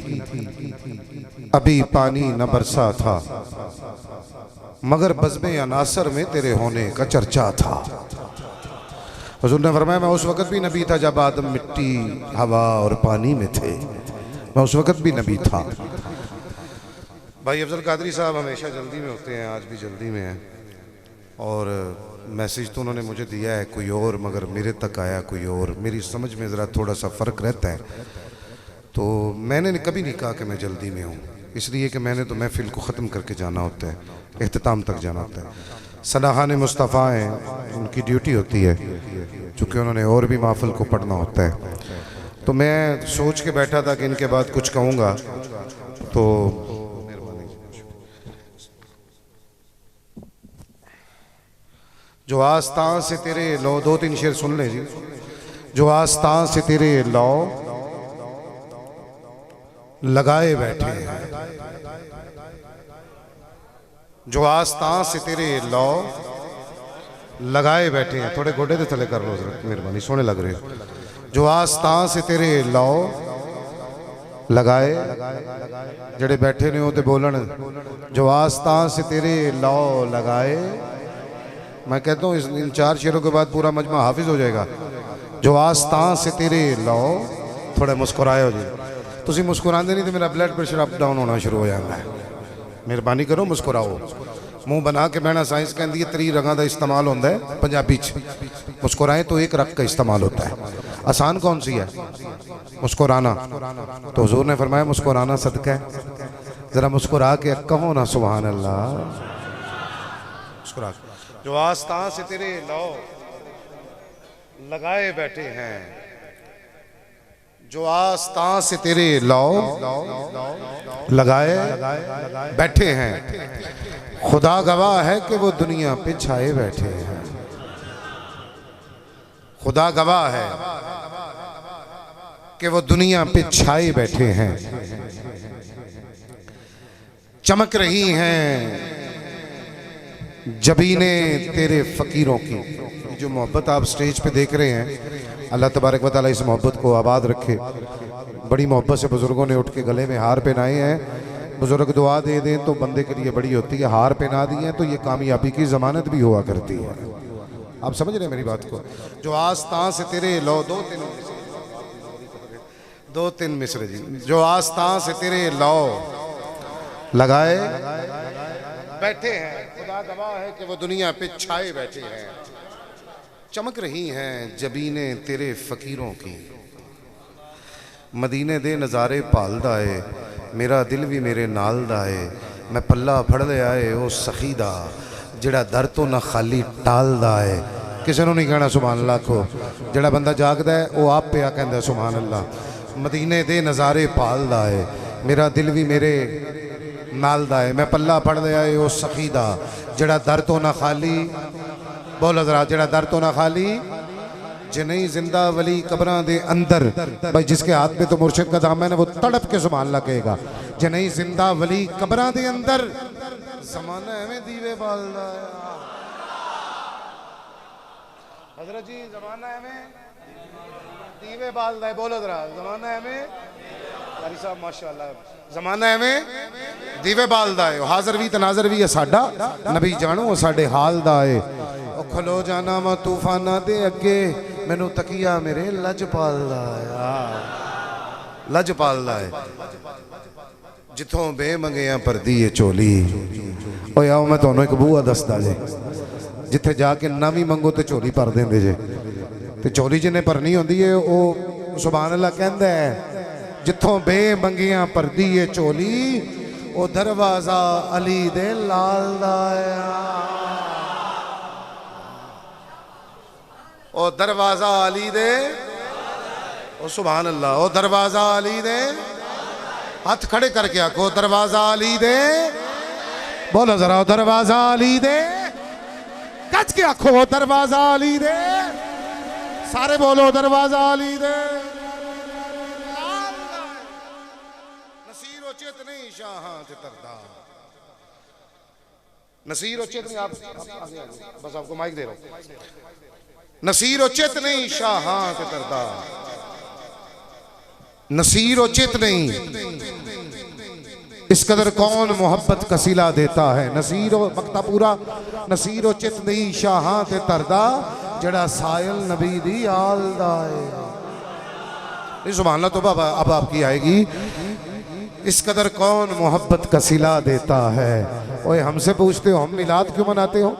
अभी पानी न बरसा था, मगर बज़्म अनासर में तेरे होने का चर्चा था। हुज़ूर ने फरमाया मैं उस वक़्त भी नबी था जब आदम मिट्टी, हवा और पानी में थे, मैं उस वक़्त भी नबी था। भाई अफजल कादरी साहब हमेशा जल्दी में होते हैं, आज भी जल्दी में हैं। और मैसेज तो उन्होंने मुझे दिया है कोई और, मगर मेरे तक आया कोई और। मेरी समझ में ज़रा थोड़ा सा फ़र्क रहता है। तो मैंने कभी नहीं कहा कि मैं जल्दी में हूँ, इसलिए कि मैंने तो महफिल को ख़त्म करके जाना होता है, इख्तिताम तक जाना होता है। सलाहान मुस्तफ़ा हैं, उनकी ड्यूटी होती है चूँकि उन्होंने और भी महफिल को पढ़ना होता है। तो मैं सोच के बैठा था कि इनके बाद कुछ कहूँगा, तो जो आस्तां से तेरे लो, 2-3 शेर सुन ले जी। जो आस्तां से तेरे लो लगाए बैठे हैं, जो आस्तां से तेरे लो लगाए बैठे हैं, थोड़े गोडे ते थले कर लो जरा, मेहरबानी, सोने लग रहे हो। जो आस्तां से तेरे लो लगाए, जड़े बैठे ने ते बोलन, जो आस्तां से तेरे लो लगाए। मैं कहता हूँ इन 4 शेरों के बाद पूरा मजमा हाफिज हो जाएगा। जो आस्तां से तेरे लो, थोड़ा मुस्कुराए हो जी, तुसी मुस्कुराते नहीं तो मेरा ब्लड प्रेशर अप डाउन होना शुरू हो जाता है। मेहरबानी करो, मुस्कुराओ। मुंह बना के बहना साइंस कहती है 3 रंगों का इस्तेमाल होता है पंजाबी च। मुस्कुराए तो 1 रंग का इस्तेमाल होता है। आसान कौन सी है? मुस्कुराना। तो हुजूर ने फरमाया मुस्कुराना सदका है। जरा मुस्कुरा के कहो ना सुभान अल्लाह। मुस्कुरा। जो आस्तां से तेरे लो लगाए बैठे हैं, जो आस्तां से तेरे लो लगाए बैठे हैं, खुदा गवाह है कि वो दुनिया पे छाए बैठे हैं। खुदा गवाह है कि वो दुनिया पे छाए बैठे हैं। चमक रही हैं जबीने तेरे फकीरों की। जो मोहब्बत आप स्टेज पे देख रहे हैं, अल्लाह तबारक व तआला इस मोहब्बत को आबाद रखे। बड़ी मोहब्बत से बुजुर्गों ने उठ के गले में हार पहनाए हैं। बुजुर्ग दुआ दे दें तो बंदे के लिए बड़ी होती है, हार पहना दी है तो ये कामयाबी की ज़मानत भी हुआ करती है। आप समझ रहे हैं मेरी बात को? जो आस्तां से तेरे लो, 2-3 मिसरे जी। जो आस्तां से तेरे लो लगाए बैठे हैं, खुदा गवाह है कि वो दुनिया पे छाए बैठे हैं। चमक रही हैं जबीने तेरे फकीरों की। मदीने दे नज़ारे भालदा है, मेरा दिल भी मेरे नाल दा है। मैं पल्ला फड़ लिया है वो सखी दा, जिहड़ा दर तो ना खाली टालदा है। किसी ने नहीं कहना सुभान अल्लाह को। जिहड़ा बंदा जागदा है वो आप पे आ कहंदा सुभान अल्लाह। मदीने दे नज़ारे भालदा है, मेरा दिल भी मेरे नाल दा है। मैं पल्ला फड़ लिया है वो सखी दा, जिहड़ा दर तो ना खाली, बोलो जरा, जिहड़ा दर तो ना खाली। जे नहीं जिंदा वली कब्रां दे अंदर, भाई जिसके हाथ में तो मुर्शिद का दामन है वो तड़प के सुभान अल्लाह कहेगा। जे नहीं जिंदा वली कब्रां दे अंदर, ज़माना एवें दीवे बालदा है। हजरत जी ज़माना एवें दीवे बालदा है। बोलो जरा, ज़माना एवें, कारी साहब माशाअल्लाह, ज़माना एवें दीवे बालदा है। हाज़र भी तनाज़र भी है साडा नबी जानो साडे हाल दा है। खलो जाना वा तूफाना दे अगे, मैनू तकिया मेरे लजपालदा है। लजपालदा है जिथों बेमंगिया भरदी है झोली। ओए आओ मैं तुहानू एक बूहा दसदा जे, जिथे जाके नवी मंगो तो झोली भर देंदे जे। ते झोली जिन्हें भरनी होंदी है वो सुभान अल्लाह कहंदा है, जिथों बेमंगिया भरदी है झोली, वो दरवाजा अली दे लाल दा है। ओ दरवाजा अली दे, ओ सुभान अल्लाह, ओ दरवाजा अली दे। हाथ खड़े करके आखो दरवाजा अली दे। बोलो जरा, दरवाजा अली दे। कच के आखो दरवाजा अली दे। सारे बोलो दरवाजा अली दे। नसीर उचित नहीं शाहां ते तरदा। नसीर उचित नहीं, आप बस आपको माइक दे रहा हूं। नसीर उचित नहीं शाहां के तरदा, नसीर उचित नहीं, इस कदर कौन मोहब्बत का सिला देता है। नसीर मक्ता पूरा, नसीर उचित नहीं शाहां ते तरदा, जड़ा सायल नबी दी आलदा है। सुभान अल्लाह। तो बाबा अब आपकी आएगी, इस कदर कौन मोहब्बत का सिला देता है। ओए हमसे पूछते हो हम मिलाद क्यों मनाते हो?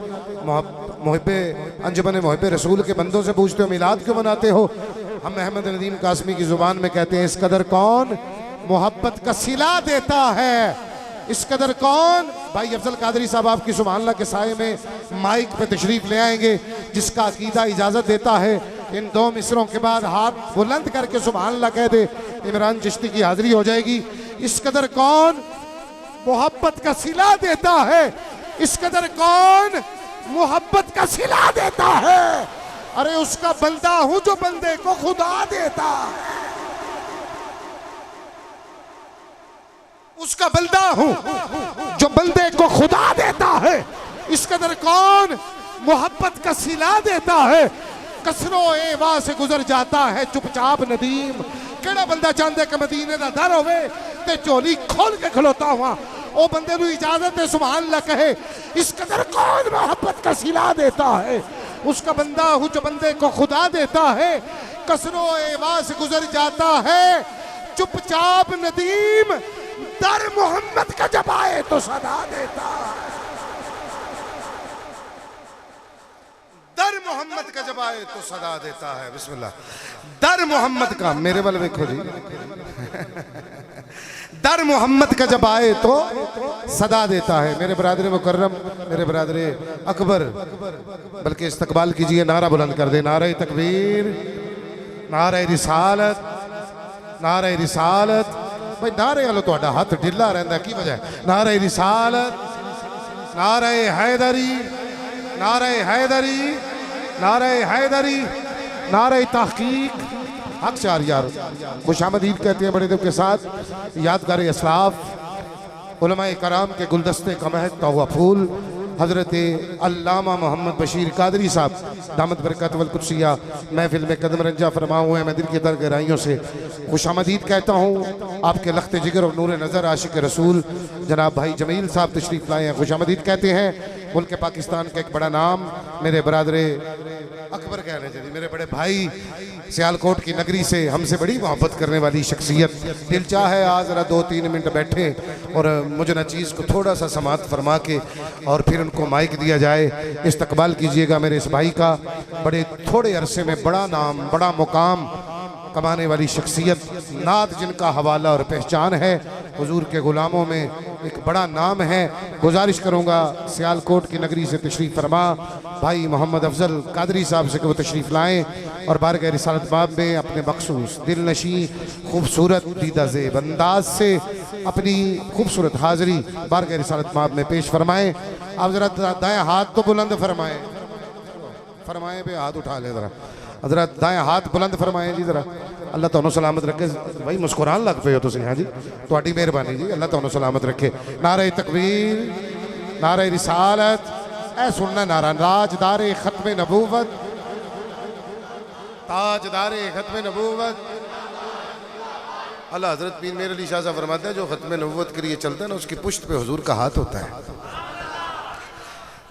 मुहिब्बे अंजुमन मुहिब्बे रसूल के बंदों से पूछते हो मिलाद क्यों मनाते हो? हम अहमद नदीम कासमी की जुबान में कहते हैं, इस कदर कौन मोहब्बत का सिला देता है। इस कदर कौन? भाई अफजल कादरी साहब आपकी सुभान अल्लाह के साए में माइक पे तशरीफ ले आएंगे, जिसका अकीदा इजाजत देता है इन दो मिसरों के बाद हाथ बुलंद करके सुभान अल्लाह कह दे, इमरान चिश्ती की हाजिरी हो जाएगी। इस कदर कौन मोहब्बत का सिला देता है? इस कदर कौन मोहब्बत का सिला देता है? अरे उसका बंदा हूं जो बंदे को खुदा देता है, उसका बंदा हूं जो बंदे को खुदा देता है। इस कदर कौन मोहब्बत का सिला देता है? कसरो एवा से गुजर जाता है चुपचाप नदीम। केड़ा बंदा चाहते कि मदीने का दर होवे ते झोली खोल के खलोता हुआ ओ बंदे नूं इजाजत है सुभान अल्लाह कहे। इस कदर कौन मोहब्बत का सिला देता है? उसका बंदा हूं जो बंदे को खुदा देता है। कसरो एवा से गुजर जाता है चुपचाप नदीम, दर मोहम्मद का जब आए तो सदा देता है। दर मोहम्मद का जब आए तो सदा देता है। बिस्मिल्लाह। दर मोहम्मद का, मेरे वाले देखो जी, दर मोहम्मद का जब आए तो सदा देता है। मेरे बरादर मुकर्रम, मेरे बरादर अकबर, बल्कि इस्तकबाल कीजिए, नारा बुलंद कर दे, नारे तकबीर, नारे रिसालत, नारे रिसालत। भाई नारे वालों तो हाथ ढिला रहता की वजह? नारे रिसालत, नारे हैदरी, नारे हैदरी, नारे हैदरी, नारे तहकीक। अक्सर यार खुशामद ईद कहते हैं बड़े दिल के साथ। यादगार असलाफ उलमाए कराम के गुलदस्ते का महकता हुआ फूल हज़रत अल्लामा मोहम्मद बशीर कादरी साहब दामद बरकत वल कुर्सिया महफिल में कदम रंजा फरमा हुए हैं। मैं दिल की दर गहराइयों से खुशामदीद कहता हूँ। आपके लख्ते जिगर और नूर नज़र आशिक रसूल जनाब भाई जमील साहब तशरीफ़ लाए हैं। खुशामदीद कहते हैं। मुल्क पाकिस्तान का एक बड़ा नाम मेरे बरादरे अकबर कहने चाहिए, मेरे बड़े भाई सियालकोट की नगरी से हमसे बड़ी मोहब्बत करने वाली शख्सियत। दिल चाहे आज ज़रा 2-3 मिनट बैठे और मुझे न चीज़ को थोड़ा सा समात फरमा के और फिर उनको माइक दिया जाए। इस्तकबाल कीजिएगा मेरे इस भाई का। बड़े थोड़े अरसे में बड़ा नाम, बड़ा मुकाम कमाने वाली शख्सियत, नात जिनका हवाला और पहचान है, हुजूर के ग़ुलामों में एक बड़ा नाम है। गुजारिश करूँगा सियालकोट की नगरी से तशरीफ़ फरमा भाई मोहम्मद अफजल कादरी साहब से कि वो तशरीफ़ लाएँ और बारगाह रिसालत बाब में अपने मखसूस दिल नशी खूबसूरत दीदा ज़ेब अंदाज से अपनी खूबसूरत हाज़िरी बारगाह रिसालत बाब में पेश फरमाएँ। आप ज़रा दाएँ हाथ तो बुलंद फरमाएँ, फरमाएँ पे हाथ उठा ले ज़रा, ज़रा दाएँ हाथ बुलंद फरमाएँ जी ज़रा। अल्लाह तुहानू सलामत रखे। भाई मुस्कुरान लग पे हो तुसीं। हाँ जी तुहाडी मेहरबानी जी, अल्लाह तुहानू सलामत रखे। नारे तकबीर, नारे रिसालत, ऐ सुनना नारा, राजदारे खत्म नबूवत, ताजदारे खत्म नबूवत। अल्लाह हज़रत पीर मेरे अली शाह साहब फरमाते हैं जो खत्म नबूवत के लिए चलता है ना उसकी पुश्त पे हुजूर का हाथ होता है।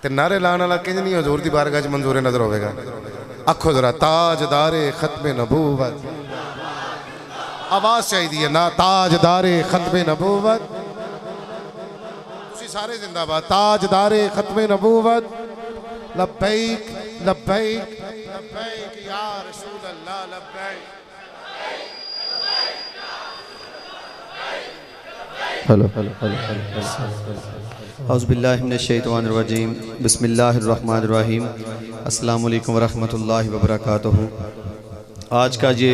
ते नारे लाने वाला किंज नहीं हुजूर दी बारगाह च मंजूर नजर होगा। आखो जरा ताजदारे खत्म नबूवत, आवाज चाहिए ना, ताजदारे खत्म नबूवत। तुसी सारे जिंदाबाद। ताजदारे खत्म नबूवत, लब्बैक लब्बैक लब्बैक या रसूल अल्लाह लब्बैक। हेलो हेलो हेलो औज़ुबिल्लाहि मिनश्शैतानिर्रजीम बिस्मिल्लाहिर्रहमानिर्रहीम अस्सलामु अलैकुम वरहमतुल्लाहि वबरकातुहू। आज का ये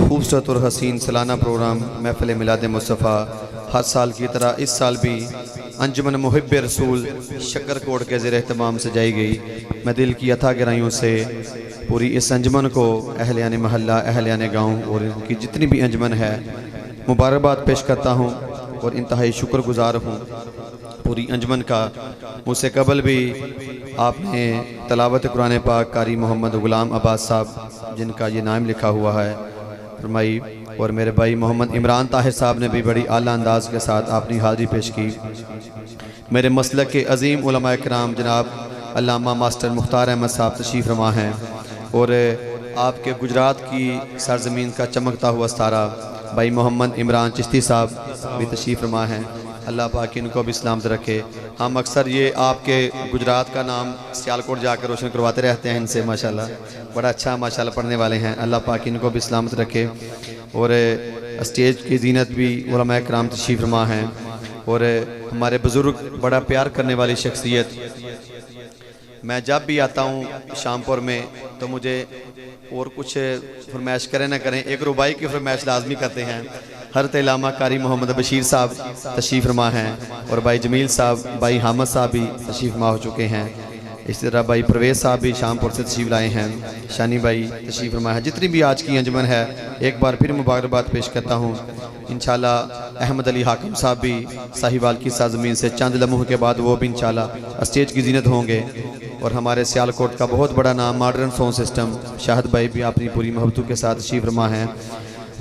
खूबसूरत और हसीन सालाना प्रोग्राम महफ़िल मिलाद मुस्तफ़ा हर साल की तरह इस साल भी अंजुमन मुहिब्बे रसूल शक्करकोट के ज़ेर एहतमाम सजाई गई। मैं दिल की अथा गहराइयों से पूरी इस अंजुमन को अहलियान महल्ला, अहलियान गाँव और इनकी जितनी भी अंजुमन है मुबारकबाद पेश करता हूँ और इंतहाई शुक्रगुजार हूँ पूरी अंजुमन का। मुझसे कबल भी आपने तलावत कुरान पाक कारी मोहम्मद ग़ुलाम अब्बास साहब जिनका ये नाम लिखा हुआ है फरमाई, और मेरे भाई मोहम्मद इमरान ताहिर साहब ने भी बड़ी आला अंदाज के साथ अपनी हाज़िरी पेश की। मेरे मसलक के अज़ीम उलमा किराम जनाब अल्लामा मास्टर मुख्तार अहमद साहब तशरीफ़ फरमा हैं और आपके गुजरात की सरज़मीन का चमकता हुआ सितारा भाई मोहम्मद इमरान चिश्ती साहब भी तशरीफ़ फरमा हैं। अल्लाह पाक इनको भी सलामत रखे। हम अक्सर ये आपके गुजरात का नाम सियालकोट जाकर रोशन करवाते रहते हैं इनसे, माशाल्लाह बड़ा अच्छा माशाल्लाह पढ़ने वाले हैं। अल्लाह पाक इनको भी सलामत रखे। और स्टेज की जीनत भी उलमा किराम तशरीफ़ फरमा हैं। और हमारे बुज़ुर्ग, बड़ा प्यार करने वाली शख्सियत। मैं जब भी आता हूँ शामपुर में तो मुझे और कुछ फरमाइश करें ना करें, एक रुबाई की फरमाइश लाजमी करते हैं। हज़रत इल्लामा कारी मोहम्मद बशीर साहब तशरीफ़ फरमा हैं और भाई जमील साहब, भाई हामद साहब भी तशरीफ़ फरमा हो चुके हैं। इसी तरह भाई परवेज़ साहब भी शामपुर से तशरीफ़ लाए हैं, शानी भाई तशरीफ़ फरमा है। जितनी भी आज की अंजुमन है एक बार फिर मुबारकबाद पेश करता हूँ। इंशाल्लाह अहमद अली हाकिम साहब भी साहिवाल की साज़मीन से चंद लम्हों के बाद वो भी इंशाल्लाह स्टेज की जीनत होंगे। और हमारे सियालकोट का बहुत बड़ा नाम मॉडर्न साउंड सिस्टम शाहिद भाई भी अपनी पूरी मोहब्बतों के साथ तशरीफ़ फरमा हैं।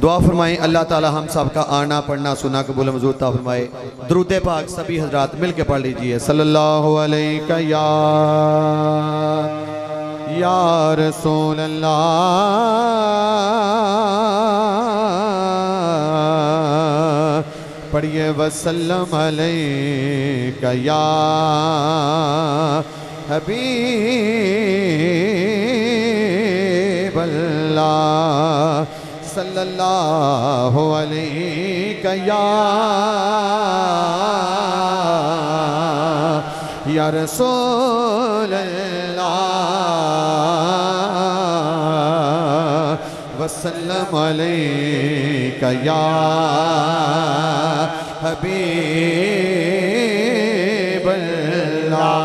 दुआ फरमाएं अल्लाह ताला हम सब का आना पढ़ना सुना कबूल मंजूर ता फरमाए। दुरूद पाक सभी हजरात मिल के पढ़ लीजिए। सल्लल्लाहु अलैहि या रसूल अल्लाह, पढ़िए वसल्लम अलैका या हबीब अल्लाह, सल्लल्लाहु अलैका या रसूल अल्लाह, वसल्लम अलैका या हबीब अल्लाह।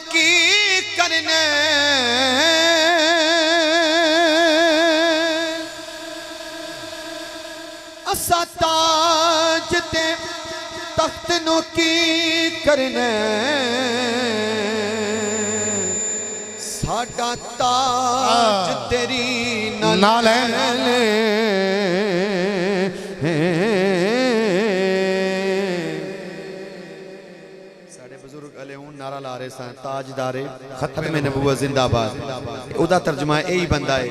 की करने असा ताज ते तख्त नो की करने, साडा ताज तेरी नाल नारा ला रहे सन ताजदारे खत्म नबूवत जिंदाबाद। उदा तर्जुमा यही बनता है,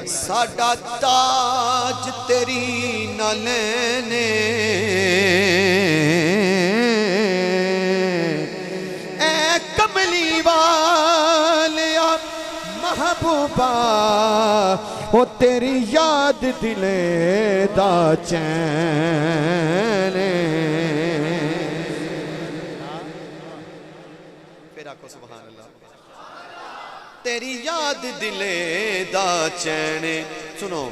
साडा ताज तेरी नाले ने ए कमली वालिया महबूबा, ओ तेरी याद दिले दा चैन। सुभान अल्लाह, तेरी याद दिले दा चैन। सुनो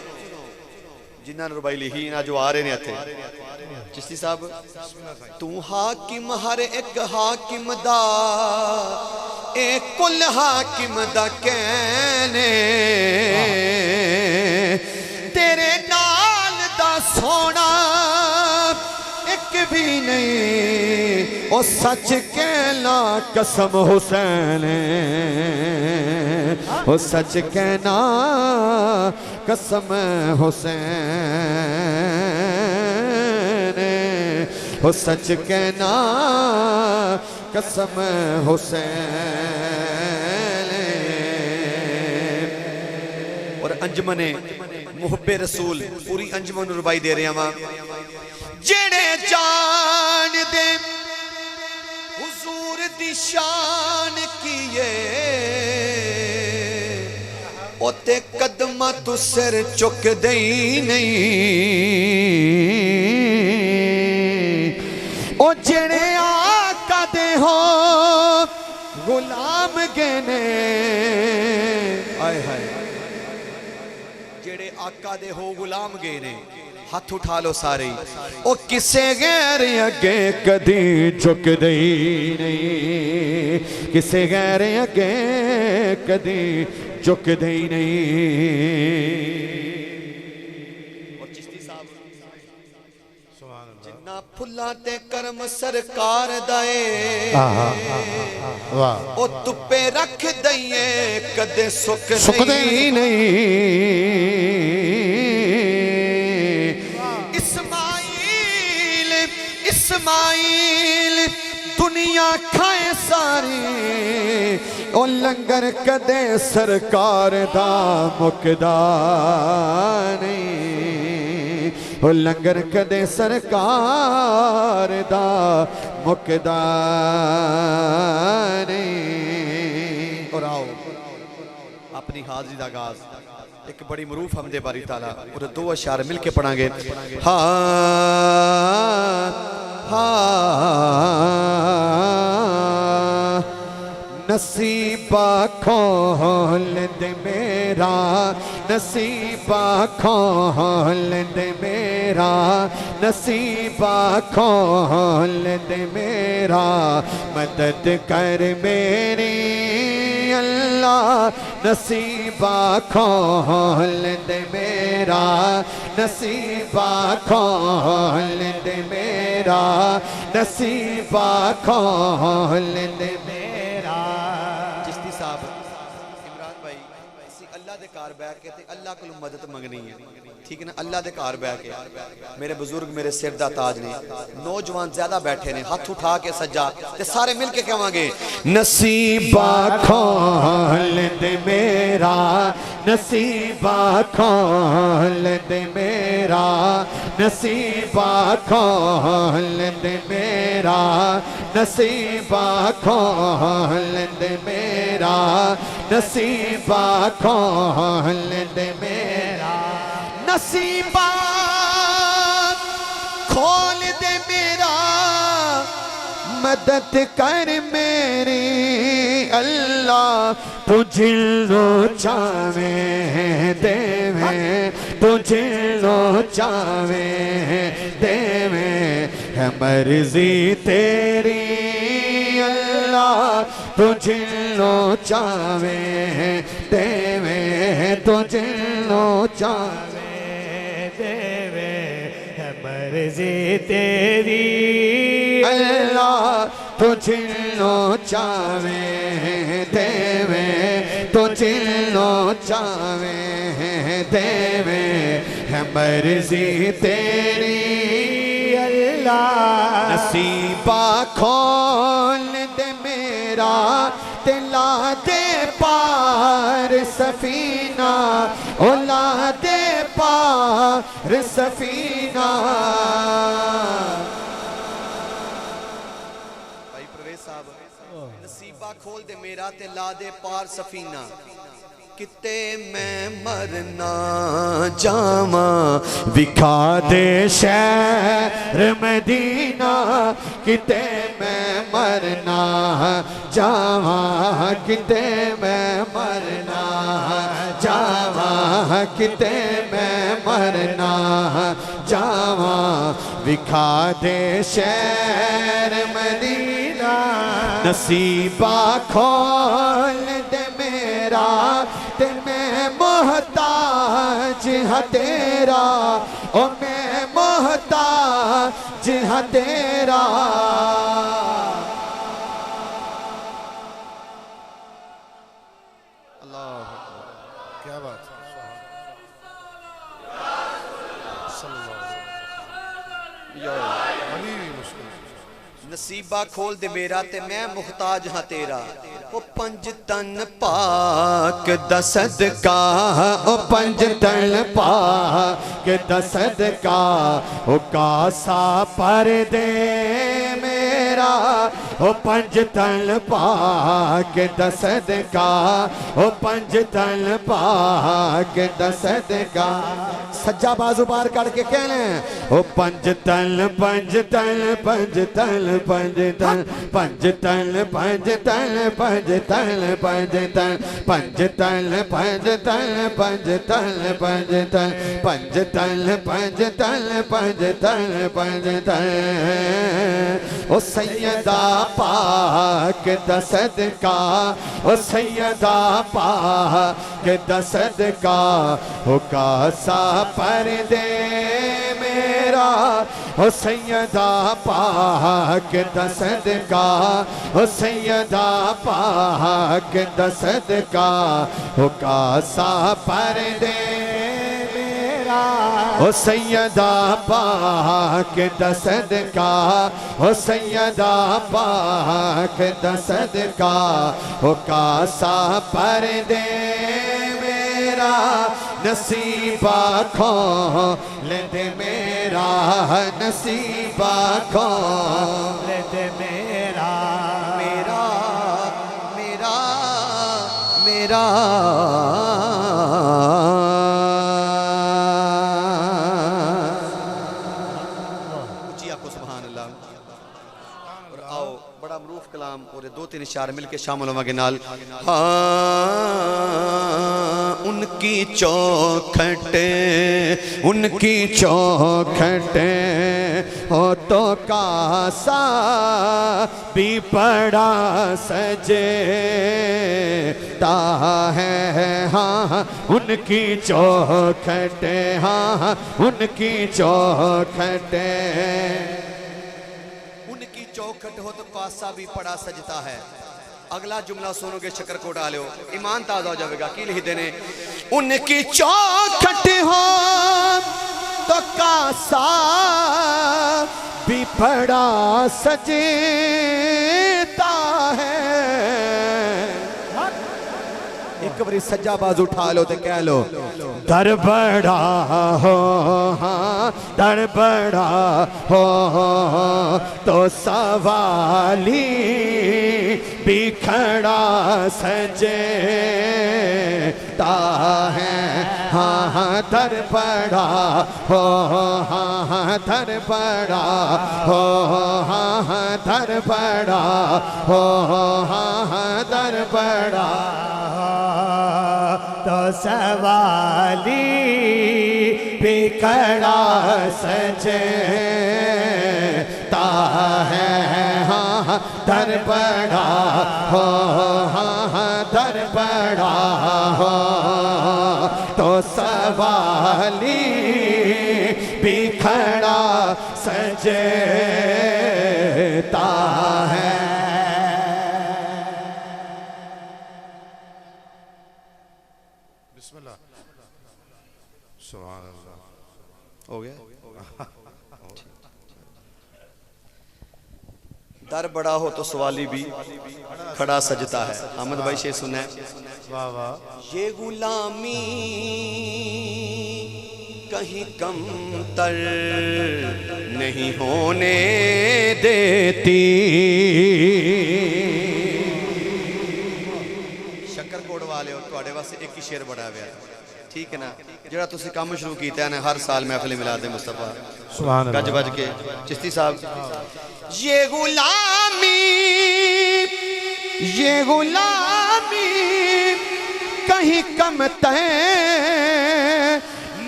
जिन्होंने रुबाई लिखी ना जो आ रहे ने इत्थे, चिश्ती साहब तू हाकिम हर एक हाकिम दा ए कुल हाकिम दा कहने, तेरे नाल दा सोना एक भी नहीं, ओ सच कहना कसम हुसैन, ओ सच कहना कसम हुसैन, ओ सच कहना कसम हुसैन। और अंजुमने मुहब्बे रसूल पूरी अंजुमन रुबाई दे रहे हैं। जेड़े जान दे हुजूर दी शान किए, ओते कदमा तू सिर चुक दे नहीं, ओ जेड़े आका दे हो गुलाम गने, आए हाय जेड़े आका दे हो गुलाम गने, हाथ उठा लो सारे। ओ किसे गैर अगे कदी झुक दे नहीं, किसे गैर अगे कदी झुक दे नहीं। और चिश्ती साहब जिन्ना फुल्ला ते करम सरकार दाए, ओ तुप्पे रख दईए कदे सुख दे नहीं। इस्माइल दुनिया खाए सारी, ओ लंगर कदे सरकार दा मुकदा नहीं, ओ लंगर कदे सरकार दा मुकदा नहीं। और आओ अपनी हाज़री दा आगाज़ एक बड़ी मरूफ हमदे बारी ताला और दो अशार मिल के पढ़ांगे। हाँ नसीबा खोल दे मेरा, नसीबा खोल दे मेरा, नसीबा खोल दे मेरा, मदद कर मेरी अल्लाह, नसीबा खोल दे मेरा, नसीबा खोल दे मेरा, नसीबा खोल दे मेरा। चिश्ती साहब इमरान भाई असी अल्लाह दे कार बैठ के ते अल्लाह को मदद मंगनी है, ठीक है ना। अल्लाह दे कार बैठ के मेरे बुजुर्ग मेरे सिर दा ताज ने, नौजवान ज्यादा बैठे ने, हाथ उठा के सज्जा ते सारे मिल के कहांगे नसीबा खोल दे मेरा, नसीबा खोल दे मेरा, नसीबा खोल दे मेरा, नसीबा खोल दे मेरा, नसीबा खोल दे मेरा, नसीबा खोल दे मेरा, मदद कर मेरी अल्लाह, तुझे लो चावे देवे, तुझे लो चावे देवे, है मर्जी तेरी अल्लाह, तुझे लो चावे देवे, तुझे लो चावे देवे, है मर्जी तेरी अल्लाह, तुझे लो चावे देवे, तुझे लो चावे देवे, है मर्जी तेरी अल्लाह। नसीबा खोल दे मेरा, तिला दे पार सफीना, ओला दे पार सफीना। भाई प्रवेश साहब नसीबा खोल दे मेरा ते ला दे पार सफीना, किते मैं मरना जामा, विखा दे शहर मदीना, किते मैं मरना जावा, किते मैं मरना जावा, किते मैं मरना जावा, विखा दे शहर मदीना। नसीबा खोल दे मेरा, ते मैं मोहताज हाँ तेरा, ओ मैं मोहताज हाँ तेरा। अल्लाह क्या बात है। नसीबा खोल दे मेरा ते मैं मुहताज हाँ तेरा, ओ पंज तन पाक दा सदका, ओ पंज तन पाक दा सदका, ओ कासा पर दे मेरा, ओ पंज तन पाक दा सदका, ओ पंज तन पाक दा सदका। सज्जा बाजू बार करके कहने, ओ पंज तन पंज तन पंज तन पंज तन पंज तन पंज तन पंज तन पंज तन पंज तन पंज तन पंज तन पंज तन पंज तन पंज तन पंज तन पंज तन। ओ सैयदा पाक दा सदका, ओ सैयदा पाक दा सदका, ओ कासा पर दे मेरा, ओ सैयदा पाक दा सदका, ओ सैयदा पाक दा सदका, ओ कासा पर दे मेरा, ओ सैयदा पाक दा सदका, ओ सैयदा पाक दा सदका, ओ कासा पर दे मेरा। नसीबा खोल दे मेरा, नसीबा खोल दे मेरा, मेरा मेरा मेरा उच्ची आखो सुभान अल्लाह। और आओ बड़ा मरूफ कलाम और 2-3 इशारे मिलके शामिल होवांगे नाल। हाँ उनकी चौखटे हो तो कासा भी पड़ा सजेता है। हाँ उनकी चौखटे, हाँ उनकी चौखटे, उनकी चौखट हो तो कासा भी पड़ा सजता है। अगला जुमला सुनोगे शकरकोट आ लो, ईमान ताजा हो जाएगा। की लिख देने उनकी चौखट हो तो कासा भी पड़ा सजता है। एक बारी सज्जा बाजू उठा लो तो कह लो दर बड़ा हो, हाँ दर बड़ा हो तो सवाली भी खड़ा सजेता है। हाँ दर बड़ा हो, हाँ दर बड़ा हो, हाँ दर बड़ा हो, हाँ दर बड़ा तो सवाली भी खड़ा सजता है। हाँ दर बड़ा हो, हाँ दर बड़ा हो तो सवाली भी खड़ा सजता है। सुभान अल्लाह। हो गया। दर बड़ा हो तो सवाली भी खड़ा सजता है। अहमद भाई शेर सुना है। वाह वाह। ये गुलामी कहीं कम तर नहीं होने देती। शकरकोट वाले हो तुहाडे वास्ते एक ही शेर बड़ा हुआ, ठीक है ना, जरा तुसी काम शुरू किया है हर साल महफिल मिलाद मुस्तफा सुभान अल्लाह। गज बज के चिश्ती साहब। ये गुलामी कहीं कम तय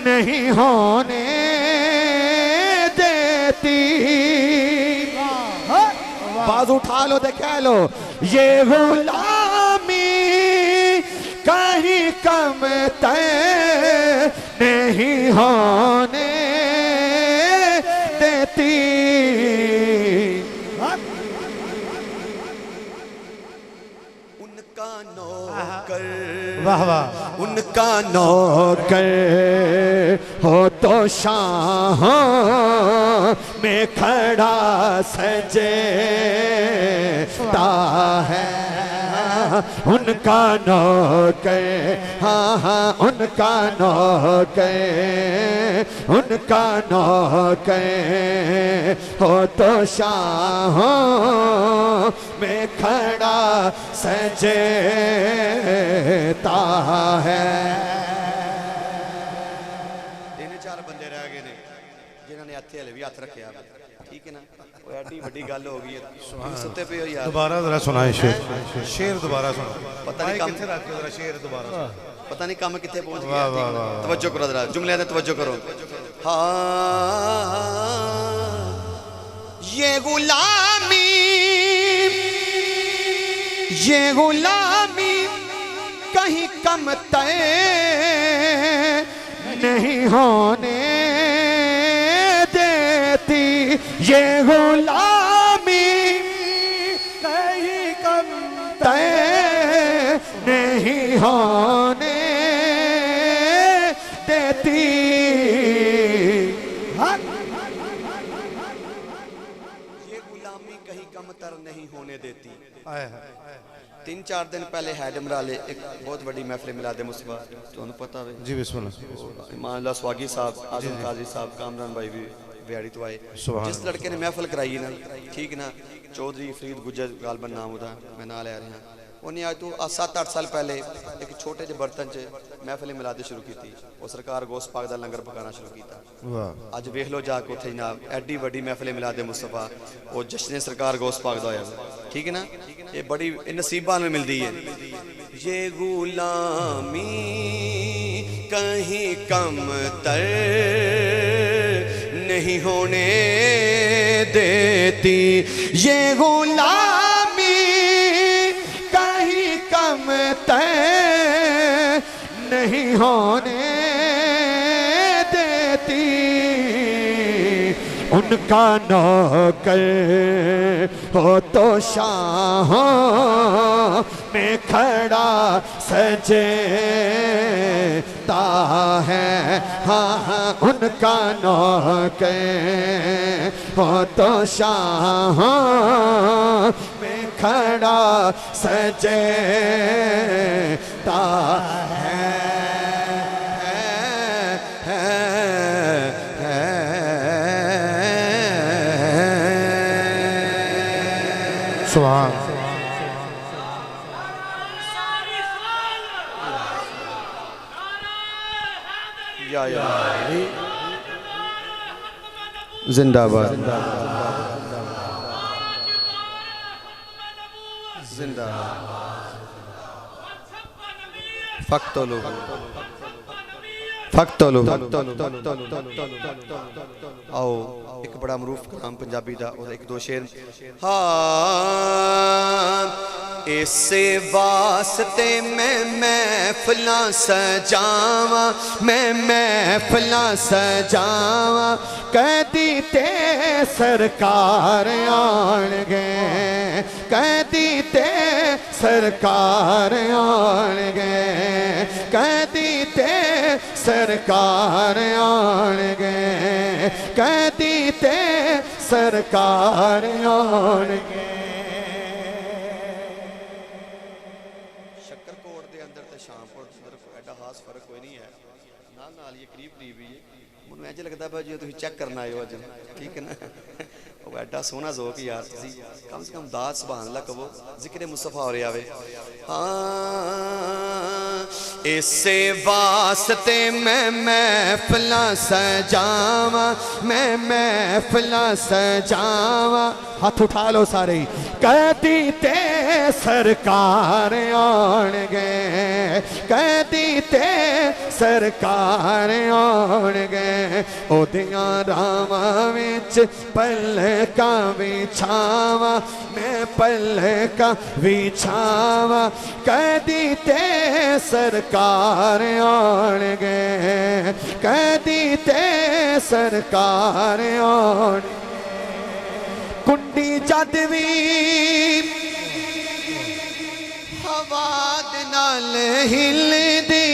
नहीं होने देती। बाज उठा लो तो कह लो ये गुलामी कहीं कम तय नहीं होने देती। उनका नौकर, वाह वाह। उनका नौकर हो तो शाहों में खड़ा सजता है। उनका नौकर, हाँ हाँ उनका नौकर, उनका नौकर हो तो शाहों में खड़ा सजता है। 3-4 बंदे रह गए ने जिन्होंने हथे हले भी हथ रखे, ठीक है ना। एडी बड़ी गल हो गई है, सुते पे हो यार। दोबारा जरा सुनाए शेर, शेर दोबारा सुनो। पता नहीं कम किथे रख के जरा शेर दोबारा सुनो। पता नहीं कम किथे पहुंच गया। तवज्जो करो जरा जुमले पे तवज्जो करो। हाँ ये गुलामी कहीं कम तय नहीं होने देती। ये गुलामी कहीं कम तय नहीं होने देती। ये गुलामी कहीं कम तर नहीं होने देती। 3-4 दिन पहले हैडमराले एक बहुत बड़ी महफिल मिलादे मुस्तफा तुहानू पता है जी बिस्मिल्लाह। ईमान अल्लाह स्वागी साहब, आजम काजी साहब, कामरान भाई भी बिहाड़ी तो आए। जिस लड़के ने महफिल कराई ना, ठीक ना, चौधरी फरीद गुज्जर गालबन नाम होता, मैं ना ले रहा। उन्हें आज तो 7-8 साल पहले एक छोटे जे बर्तन च महफिल मिलाद शुरू की थी। वो सरकार गोश्त पाक दा लंगर पकाना शुरू किया। वाह अज वेख लो जाके उत्थे जनाब एडी वड्डी महफिल मिलाद मुस्तफा वो जश्न सरकार गोश्त पाक दा होया। ठीक है ना, ये बड़ी नसीबां में मिलती है। ये गुलामी कहीं कम तर नहीं होने देती, ये गुलामी कहीं कम तर नहीं होने देती। उनका नौकर हो तो शाह में खड़ा सजेता है। हाँ हाँ उनका नौकर हो तो शाह में खड़ा सजेता है। सुभान या जिंदाबाद जिंदाबाद। फक्तोलो फक्तोलो आओ एक बड़ा मरूफ कलाम पंजाबी दा और एक दो शेर। हाँ इसे वास्ते मैं महफिलां सजावां, मैं महफिलां सजावां, कदी ते सरकार आणगे, कदी ते सरकार आणगे, कदी ते सरकार आणगे, कदी ते सरकार आणगे। शक्करकोट के अंदर तो शामपुर एडा खास फर्क कोई नहीं है, नाल ये करीब करीब ही है। मैं इंज लगता भाई जो तुम चेक करना आए हो अज, ठीक है ना। वो एडा सोहना जोक यार, कम से कम दात सुभान अल्लाह कहो, जिक्र मुस्तफा हो रहा है। हाँ इसे वास्ते मैं महफिलां सजावां, मैं महफिलां सजावां। हाथ उठा लो सारे। कदी ते सरकार आणगे, कदी ते सरकार आणगे, ओदियां रावां विच पलकां विछावां, मैं पलकां विछावां, कदी ते सरकार आणगे, कदी ते सरकार आणगे। कुंडी जद भी हवा दे नाल हिलदी,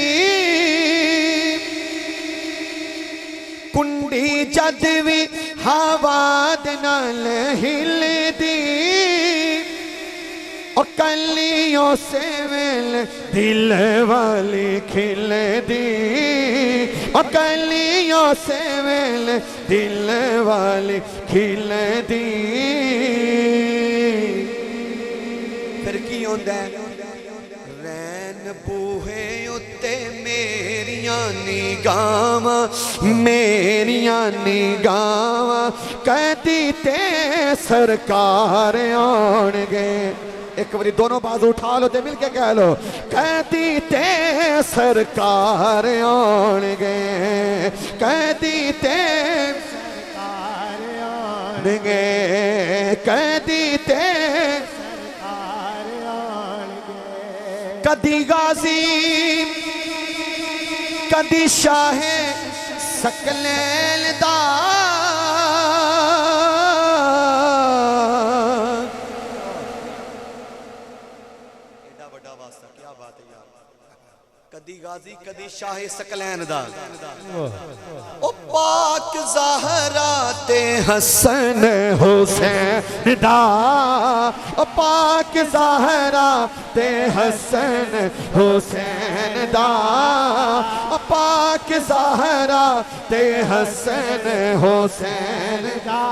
कुंडी जद भी हवा दे नाल हिलदी, और कलियों से वेल दिल वाली खिलदी, और कलियों से वेल दिल वाली खिलदी। फिर की होंदा है रैन बूहे उत्ते मेरियां निगाहां, मेरियां निगाहां, कदी ते सरकार आणगे। एक बारी दोनों बाजू उठा लो ते मिल के कह लो, कदी ते सरकार आणगे, कदी ते सरकार आणगे, कदी ते सरकार आणगे। कदी गाजी कदी शाहे सकलैन दा, कदी गाजी कदी शाहे सकलैन दा। ओ पाक ज़हरा ते हसन हुसैन दा, ओ पाक ज़हरा ते हसन हुसैन दा, ओ पाक ज़हरा ते हसन हुसैन दा।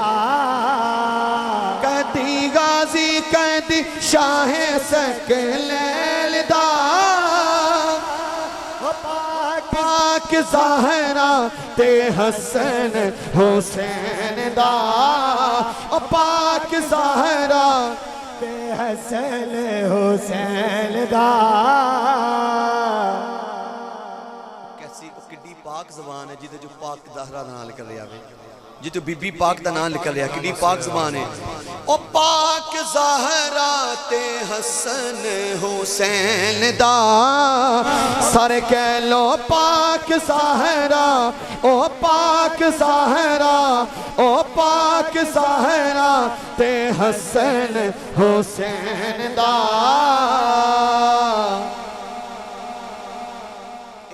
कदी गाजी कदी शाहे सकलैन पाक ज़हरा ते हसन हुसैन दा ओ पाक ज़हरा ते हसन हुसैन दा कैसी किड्डी पाक ज़बान है जिदे जो पाक ज़हरा दा नाम निकल रहा है जितो बीबी पाक दा नाम निकल रहा किड्डी पाक ज़बान है ओ पाक ज़हरा ते हसन हुसैन दा सारे कह लो पाक ज़हरा ओ पाक ज़हरा ओ पाक ज़हरा ते हसन हुसैन दा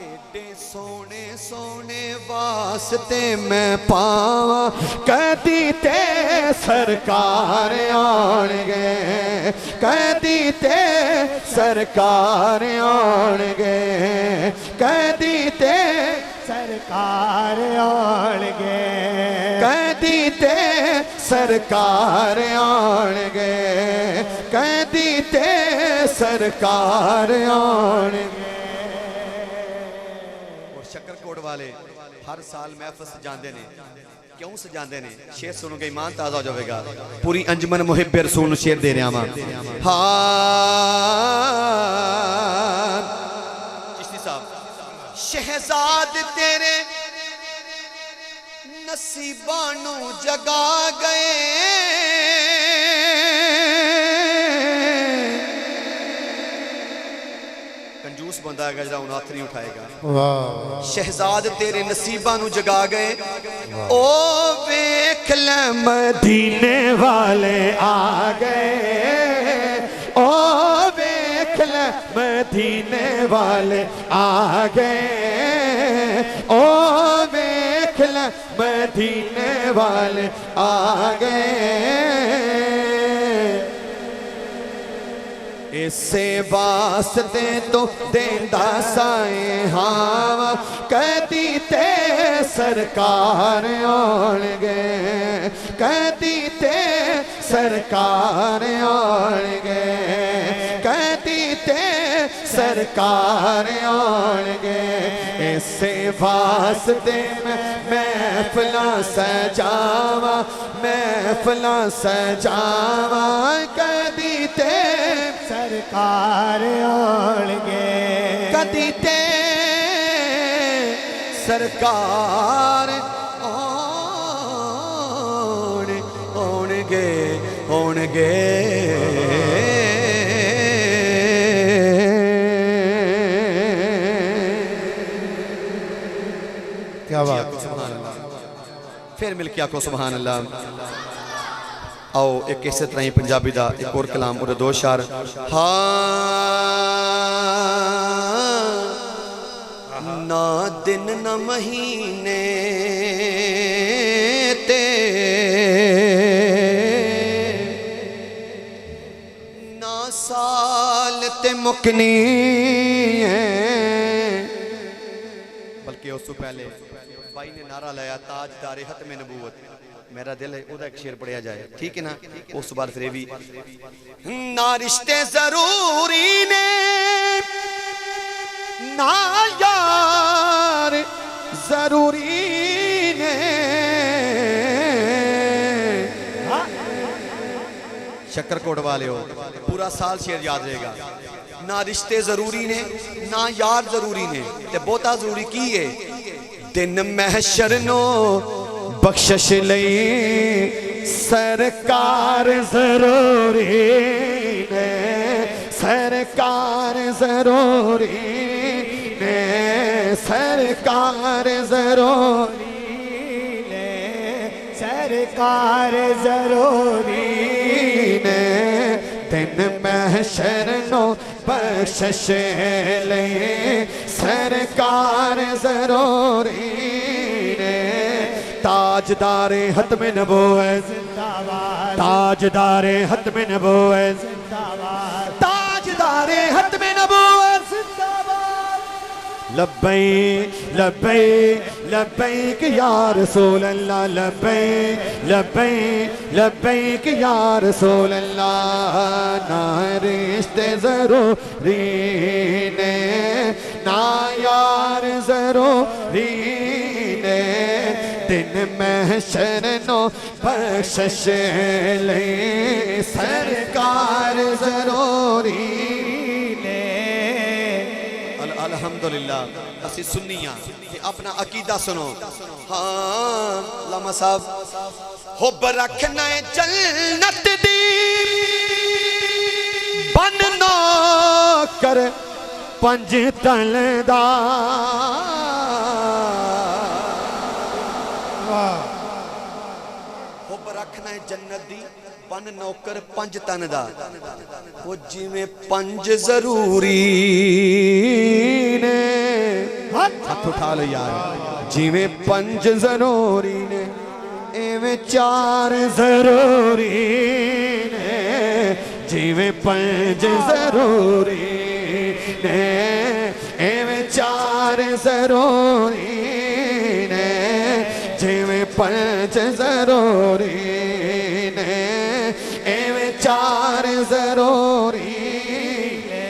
एडे सोने सोने वास्ते मैं पावा कदी ते सरकार आउणगे कदी ते सरकार आउणगे कदी ते सरकार आउणगे कदी ते सरकार आउणगे कदी ते सरकार आउणगे शक्करकोट वाले हर साल महफिल सजाते ने क्यों सजाते ने शेर सुनो के ईमान ताज़ा हो जाएगा पूरी अंजमन मुहिब रसूल नूं शेर दे रहा हाँ चिश्ती साहब शहजाद तेरे नसीबां नूं जगा गए कंजूस बंदा है जो हाथ नहीं उठाएगा शहजाद तेरे नसीबां नूं जगा गए ओ वेख ले मदीने वाले आ गए ओ वेख ले मदीने वाले आ गए ओ वेख ले मदीने वाले आ गए इसे वास्ते तो देंदा साए हावा कदी ते सरकार आउणगे कदी ते सरकार आउणगे कदी ते सरकार आउणगे इसे वास्ते महफिलां सजावा महफिलां सजावा कदी ते सरकार आउणगे कदी ते सरकार आउणगे आउणगे क्या बात फिर मिल के आखो सुभान अल्लाह आओ एक इस तरह ही पंजाबी दा एक और कलाम और दो शार हाँ ना दिन ना महीने ते ना साल ते मुकनी बल्कि उस पहले भाई ने नारा लाया ताजदारे खत्म नबूवत मेरा दिल है उदा एक शेर पढ़िया जाए ठीक है ना उस बार फिर भी ना रिश्ते जरूरी ने ना यार जरूरी ने शक्करकोट वाले हो पूरा साल शेर याद रहेगा ना रिश्ते जरूरी ने ना यार जरूरी ने ते बहुता जरूरी की है दिन महशर नो बख्शिश लई सरकार जरूरी ने सरकार जरूरी ने सरकार जरूरी ने सरकार जरूरी ने दिन महशर नो बख्शिश लई सरकार जरूरी ने ताजदारे हतम नबूवत जिंदाबाद ताजदारे हतम नबूवत जिंदाबाद ताजदारे हतम नबूवत जिंदाबाद लब्बैक लब्बैक लब्बैक या रसूल अल्लाह लब्बैक लब्बैक लब्बैक या रसूल अल्लाह ना रिश्ते जरूरी ने ना यार जरूरी ने दिन महशर नो बख्शिश ले सरकार जरूरी ने। अल्हम्दुलिल्लाह असी सुन्नियां ते अपना अकीदा सुनो। हाँ लामा साहब हुब रखना है जन्नत दी बन नौकर पंज तलदा हुब रखना है जन्नत दी बन नौकर पंज तन दा वो जिवें पंज जरूरी ने। हाथ उठा लो यार। जिवें पंज जरूरी ने एवें चार जरूरी ने। जिवें पंज जरूरी ने एवें चार जरूरी ने। जिवें पंज जरूरी ने एवें चार जरूरी ने।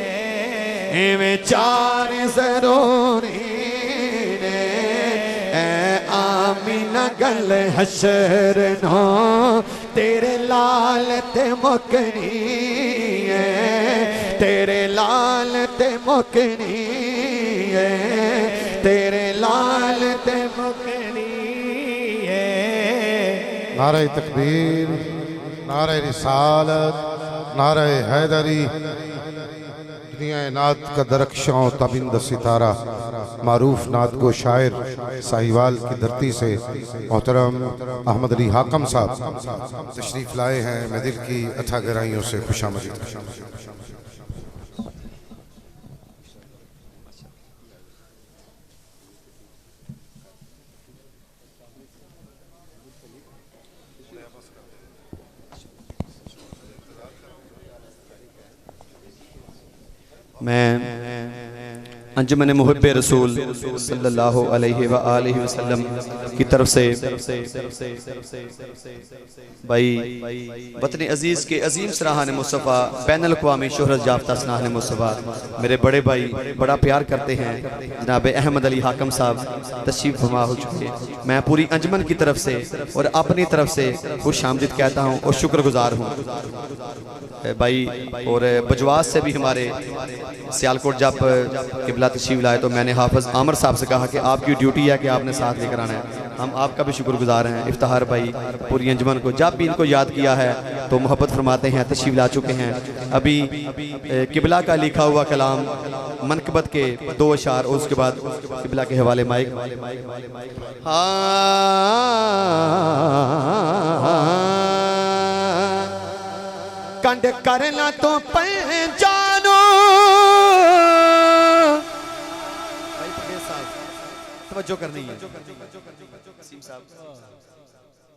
एवें चार जरूरी ने। ए आमीना गल हशर नो तेरे लाल ते मुकनी है। तेरे लाल ते मुकनी है। तेरे लाल ते मुकनी है। नारे तकबीर, नारे रिसालत, नारे हैदरी। दुनिया नात का दरख्शां तबिंद सितारा मारूफ नात को शायर साहिवाल की धरती से मोहतरम अहमद अली हाकम साहब तशरीफ लाए हैं। मैं दिल की अथाह गहराइयों से खुशामदीद। मैं अंजुमन मुहब्बे रसूल सल्लल्लाहु अलैहि व आलिहि वसल्लम की तरफ से भाई वतन अजीज़ के अजीम सराहन मुस्तफ़ा बैनुल अक़वामी शोहरत याफ्ता सराहन मुस्तफ़ा मेरे बड़े भाई बड़ा प्यार करते हैं जनाब अहमद अली हाकम साहब तशरीफ़ फरमा हो चुके। मैं पूरी अंजुमन की तरफ से और अपनी तरफ से खुश आमदीद कहता हूँ और शुक्रगुजार हूँ भाई। और बजवास से भी हमारे सियालकोट जब किबला तशरीफ लाए तो मैंने हाफिज़ आमर साहब से कहा कि आपकी ड्यूटी है कि आपने साथ लेकर आना है। हम आपका भी शुक्रगुजार हैं। इफ्तिखार भाई पूरी अंजुमन को जब भी इनको याद किया है तो मोहब्बत फरमाते हैं, तशरीफ ला चुके हैं। अभी किबला का लिखा हुआ कलाम मनकबत के 2 अशार और उसके बाद किबला के हवाले माइक। कंड करना तो पहचानो तवज्जो करनी है।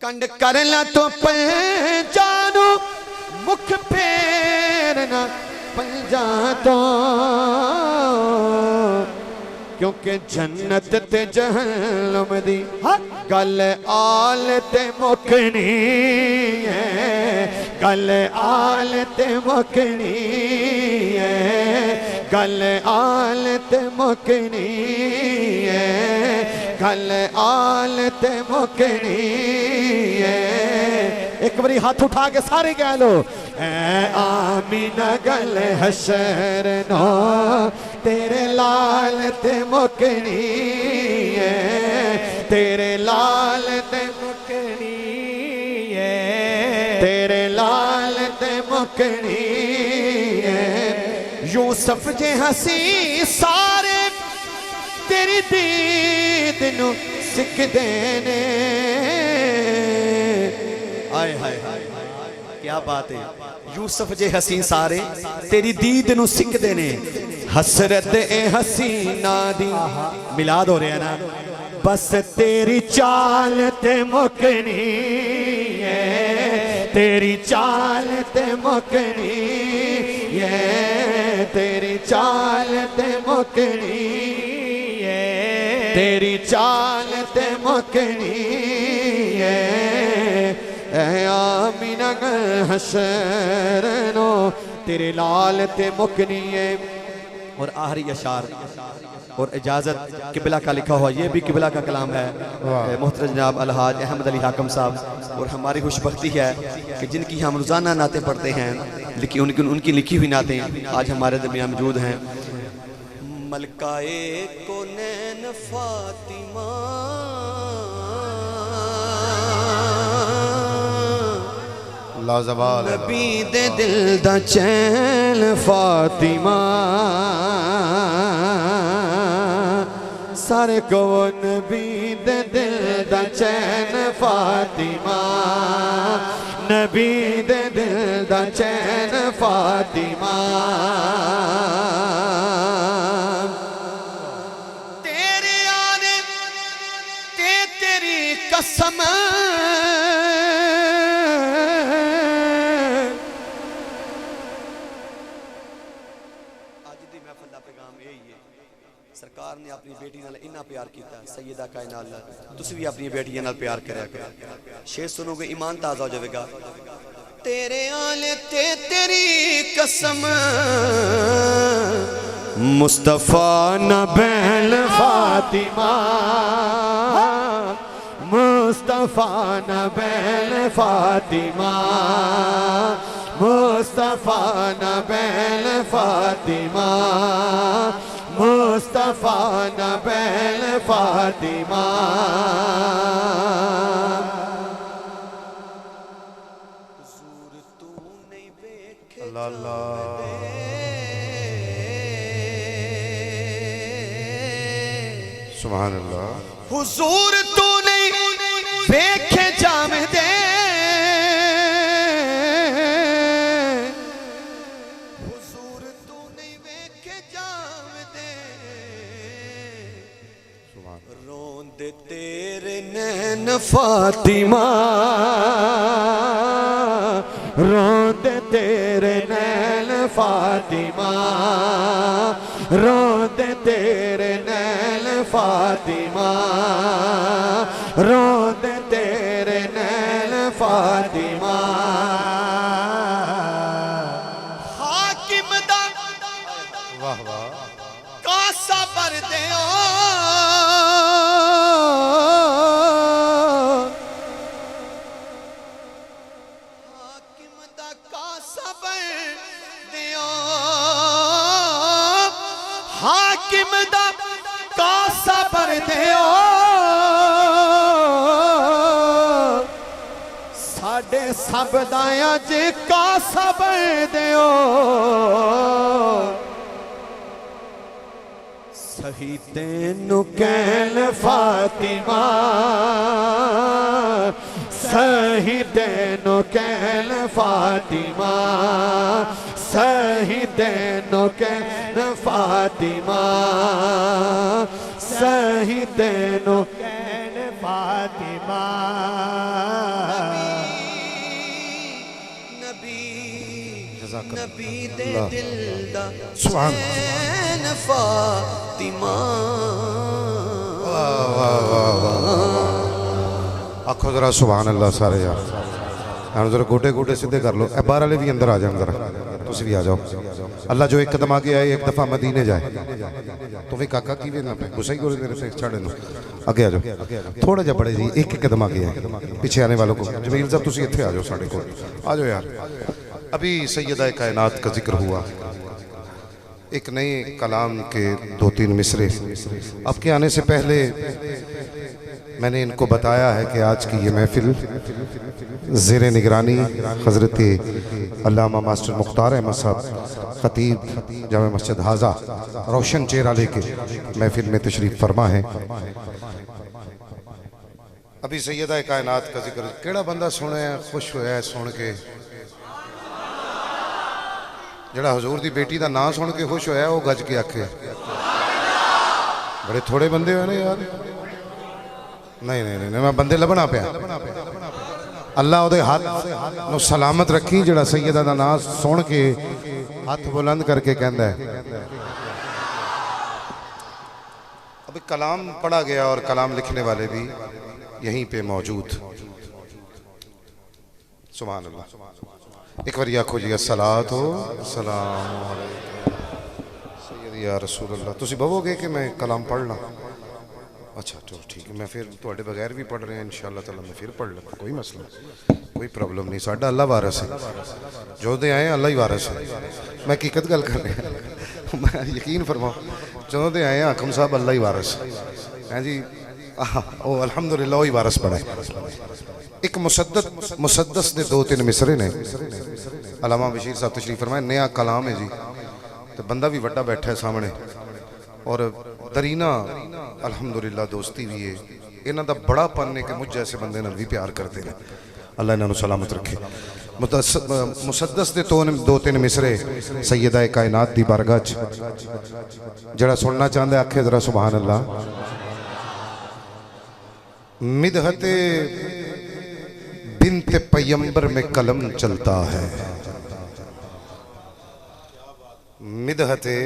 कंड करना तो पहचानो मुख फेरना पंजा तो क्योंकि जन्नत ते जहन्नम दी गल आल ते मुकनी है। गल आल ते मुकनी है। गल आल ते मुकनी है। गल आल ते मुकनी है। एक बारी हाथ उठा के सारे कह लो ऐ आमीना गल हशर नो तेरे लाल ते मुकनी है। तेरे लाल ते मुकनी है। तेरे लाल ते मुकनी है। यूसुफ जे हसी सारे तेरी दीद नू सिकदे ने। आए हाय क्या बात है। यूसुफ जे हसी सारे तेरी दीद नू सिकदे ने। हसरत ए हसीना दी मिलाद हो रहा है ना। बस तेरी चाल ते मुकनी है। तेरी चाल ते मुकनी है। तेरी चाल ते मुकनी है। तेरी चाल ते मुकनी है। आमीना गल हशर नो तेरे लाल ते मुकनी है। और आखिरी अशार और इजाज़त किबला का लिखा हुआ, ये भी किबला का कलाम है। मोहतरम जनाब अलहाज अहमद अली हाकम साहब। और हमारी खुशबख्ती है कि जिनकी हम रोज़ाना नातें पढ़ते हैं, उनकी लिखी हुई नातें आज हमारे दरमियान मौजूद हैं। मलकाए कोनैन फातिमा लाजवाल नबी दे दिल दा चैन फातिमा, सारे को नबी दे दिल दा चैन फातिमा, नबी दे दिल दा चैन फातिमा। तेरे आने ते तेरी कसम सरकार ने अपनी बेटी नाल इन्ना प्यार किया, सैयदा कायनात नाल तुसी भी अपनी बेटियां नाल प्यार करया करो। शेर सुनोगे ईमान ताज़ा हो जाएगा। तेरे आले ते तेरी कसम मुस्तफा न बहन फातिमा, मुस्तफा न बहन फातिमा, मुस्तफा न बहन फातिमा, मुस्तफा न बैल फातिमा। हुजूर तू नहीं देखे सुभान अल्लाह। हुजूर तू नहीं देखे जामदे, रोंदे तेरे नैन फातिमा, रोंदे तेरे नैन फातिमा, रोंदे तेरे नैन फातिमा, रोंदे तेरे नैन फातिमा। हाकिम दा वाह वाह कासा भर दे हाकिम दा कासा भर दियो, साडे सब दा अज कासा भर दियो। सही तेनू कहन फातिमा, सही तेनू कहन फातिमा, सही तेनू कहन फातिमा, सही तेनू कहन फातिमा। नबी नबी दे दिल दा चैन फातिमा। वाह वाह वाह वाह। आखो जरा सुभान अल्लाह सारे यार। हम जरा गोटे गोटे सीधे कर लो। बाहर वाले भी अंदर आ जाओ, जरा तुम भी आ जाओ। अल्लाह जो एक कदम आगे आए एक दफा मदीने जाए। तुम भी काका की गुस्सा ही तेरे से छाड़े नो। आगे आ जाओ थोड़ा जा बड़े जी, एक कदम आगे आए। पीछे आने वालों को जमील साहब तुम इतने आ जाओ, साढ़े को आ जाओ यार। अभी सैयदा कायनात का जिक्र हुआ, एक नए कलाम के 2-3 मिसरे। आपके आने से पहले मैंने इनको बताया है कि आज की ये महफिल ज़ेरे निगरानी हज़रत अल्लामा मास्टर मुख्तार अहमद साहब ख़तीब जामे मस्जिद हाजा रोशन चेहरा लेके महफिल में तशरीफ़ फरमा है। अभी सैयदा कायनात का जिक्र केड़ा बंदा सुने खुश होया सुन के, जड़ा हजूर दी बेटी का नाम सुन के खुश होया वो गज के आखे। बड़े थोड़े बंदे हुए ने यार। नहीं नहीं नहीं मैं बंदे लभना पाया। अल्लाह उहदे हाथ नूं सलामत रखी जड़ा सैयदा दा नाम सुन के हाथ बुलंद करके कहंदा है। अभी कलाम पढ़ा गया और कलाम लिखने वाले भी यहीं पे मौजूद। सुभान अल्लाह। एक बार आखो जी अस्सलातो सलाम अलैकुम या रसूल अल्लाह तुसी बवोगे कि मैं कलाम पढ़ ला? अच्छा चलो ठीक है, मैं फिर थोड़े बगैर भी पढ़ रहे हैं इंशाअल्लाह ताला, मैं फिर पढ़ लूँगा, कोई मसला कोई प्रॉब्लम नहीं। साडा अल्लाह वारस है, जो दे आए अल्लाह ही वारस है। मैं हकीकत गल कर रहा, मैं यकीन फरमाओ जो दे आए हाकम साहब अल्लाह ही वारस है जी। ओ अल्हम्दुलिल्लाह ही वारस बना। एक मुसद्दस दे 2-3 मिसरे ने अल्लामा बशीर साहब तशरीफ फरमाए, नया कलाम है जी, तो बंदा भी वड्डा बैठा है सामने और दरीना अल्हम्दुलिल्लाह दोस्ती भी है। इन्हां दा बड़ापन है कि मुझ जैसे बंदे नाल भी प्यार करते हैं। अल्लाह इन्हां नूं सलामत रखे। मुसद्दस दे 2-3 मिसरे सैयदा कायनात दी बारगाह च जड़ा सुनना चाहता है आखे जरा सुभान अल्लाह। मिदहते बिन्ते पैगंबर में कलम चलता है, मिदहते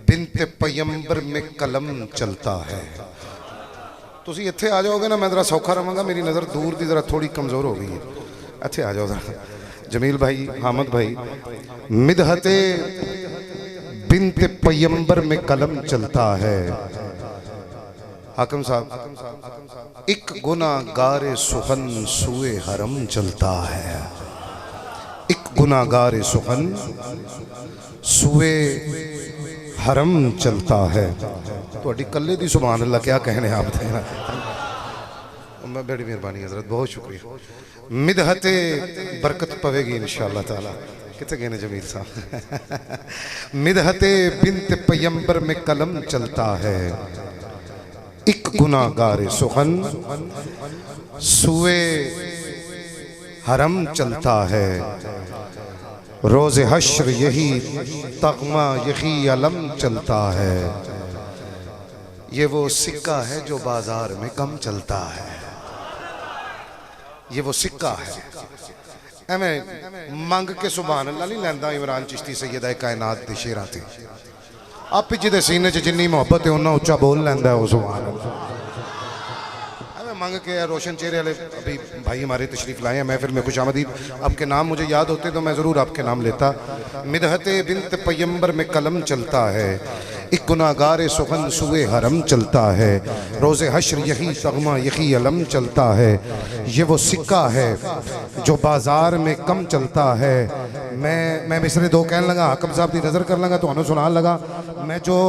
बिन्ते पैगंबर में कलम चलता है। तुसी इत्थे आ जाओगे ना मैं जरा सौखा रहांगा, मेरी नज़र दूर दी जरा थोड़ी कमज़ोर हो गई है। इत्थे आ जाओ जरा जमील भाई, हामद भाई। मिदहते बिन्ते पैगंबर में कलम चलता है। हाकिम साहब, एक गुनाहगारे सुखन सुए हरम चलता है, एक गुनाहगारे सुखन सुए हरम चलता है। थोड़ी कल्ले दी सुभान अल्लाह क्या कहने आप देना। मैं बड़ी मेहरबानी हजरत, बहुत शुक्रिया। मिदहते बरकत पवेगी इंशाअल्लाह ताला। कितने गए जमील साहब। मिदहते बिन्त पैगंबर में कलम चलता है, एक गुनाहगारे सुखन सुए हरम चलता है। रोज़े हश्र यही तगमा यही अलम चलता है। ये वो सिक्का है जो बाजार में कम चलता है, ये वो सिक्का है। एवें मंग के सुभान अल्लाह नहीं लैंदा इमरान चिश्ती सैयदा कायनात दे शेरां ते। आप जिहदे सीने च जिन्नी मोहब्बत है उन्ना उच्चा बोल लैंदा है वो सुभान अल्लाह। मांग के रोशन चेहरे वाले अभी भाई हमारे तशरीफ लाए हैं महफिल में, खुश आमदीद। आपके नाम मुझे याद होते तो मैं ज़रूर आपके नाम लेता। मिदहते बिन्त पैगंबर में कलम चलता है, एक गुनाहगारे सुखन सुए हरम चलता है। रोज़े हश्र यही तगमा यही अलम चलता है। ये वो सिक्का है जो बाजार में कम चलता है। मैं मिसरे 2 कहने लगा, हाकिम साहब की नज़र कर लगा, तो सुना लगा। मैं जो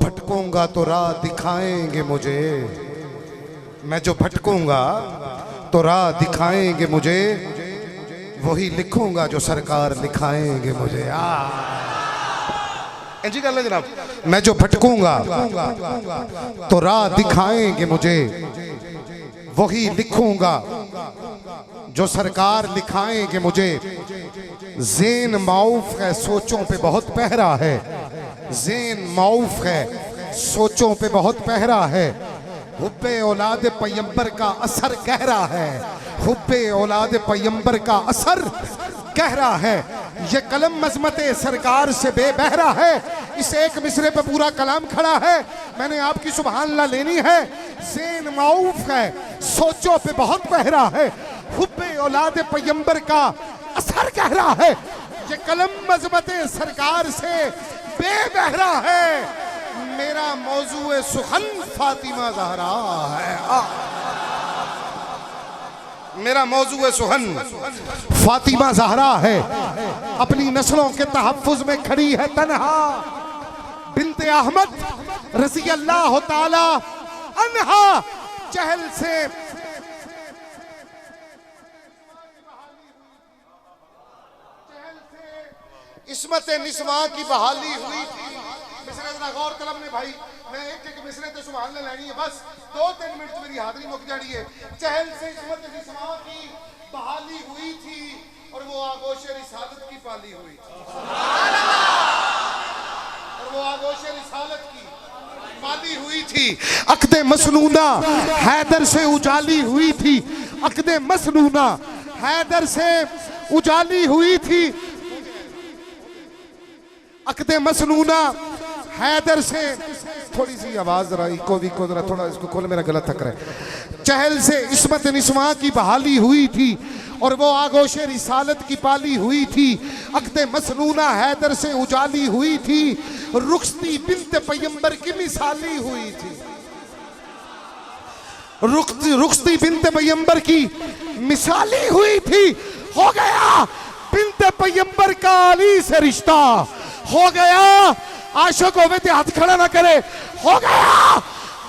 भटकूंगा तो राह दिखाएंगे मुझे, मैं जो भटकूंगा तो राह दिखाएंगे मुझे, वही लिखूंगा जो सरकार लिखाएंगे मुझे। जी गल है जनाब। मैं जो भटकूंगा तो राह दिखाएंगे मुझे, वही लिखूंगा जो सरकार लिखाएंगे मुझे। ज़ेन माऊफ है सोचों पे बहुत पहरा है, ज़ेन माऊफ है सोचों पे बहुत पहरा है। हुब्बे औलाद पैगंबर का असर गहरा है, हुब्बे औलाद पैगंबर का असर गहरा है। ये कलम मज़मते सरकार से बेबहरा है। इस एक मिसरे पे पूरा कलाम खड़ा है, मैंने आपकी सुभान अल्लाह लेनी है। ज़ेन माऊफ है सोचों पे बहुत पहरा है, हुब्बे औलाद पैगंबर का असर गहरा है। ये कलम मज़मते सरकार से बेबहरा है। मेरा मौजूए सुखन फातिमा ज़हरा है, मेरा मौजूए सुखन फातिमा ज़हरा है। अपनी नस्लों के तहफ़्फ़ुज़ में खड़ी है तन्हा, बिन्ते अहमद रज़ी अल्लाह ताला अन्हा। चहल से इस्मत निस्वा की बहाली हुई थी। मिसरे जरा गौर कलम ने भाई, मैं एक मिसरे तो सुभान अल्लाह लेनी है, बस 2-3 मिनट मेरी हाजिरी मुक जानी है। चहल से इस्मत निस्वा की बहाली हुई थी और वो आगोश रिसालत की पाली हुई थी, और वो आगोश रिसालत की पाली हुई थी। अक़्दे मसनूना हैदर से उजाली हुई थी, अक़्दे मसनूना हैदर से उजाली हुई थी। अक़्दे मसनूना हैदर से, थोड़ी सी आवाज जरा इको विको जरा थोड़ा इसको खोल, मेरा गला थक रहा है। चहल से इस्मत निस्वा की बहाली हुई थी और वो आगोश रिसालत की पाली हुई थी, अक़्द मसनूना हैदर से उजाली हुई थी, रुखसती बिन्त पैगंबर की मिसाली हुई थी। रुखसती बिन्त पैगंबर की मिसाली हुई थी। हो गया बिन्त पैगंबर का अली से रिश्ता, हो गया आशिक होवे ते हाथ खड़ा ना करे, हो गया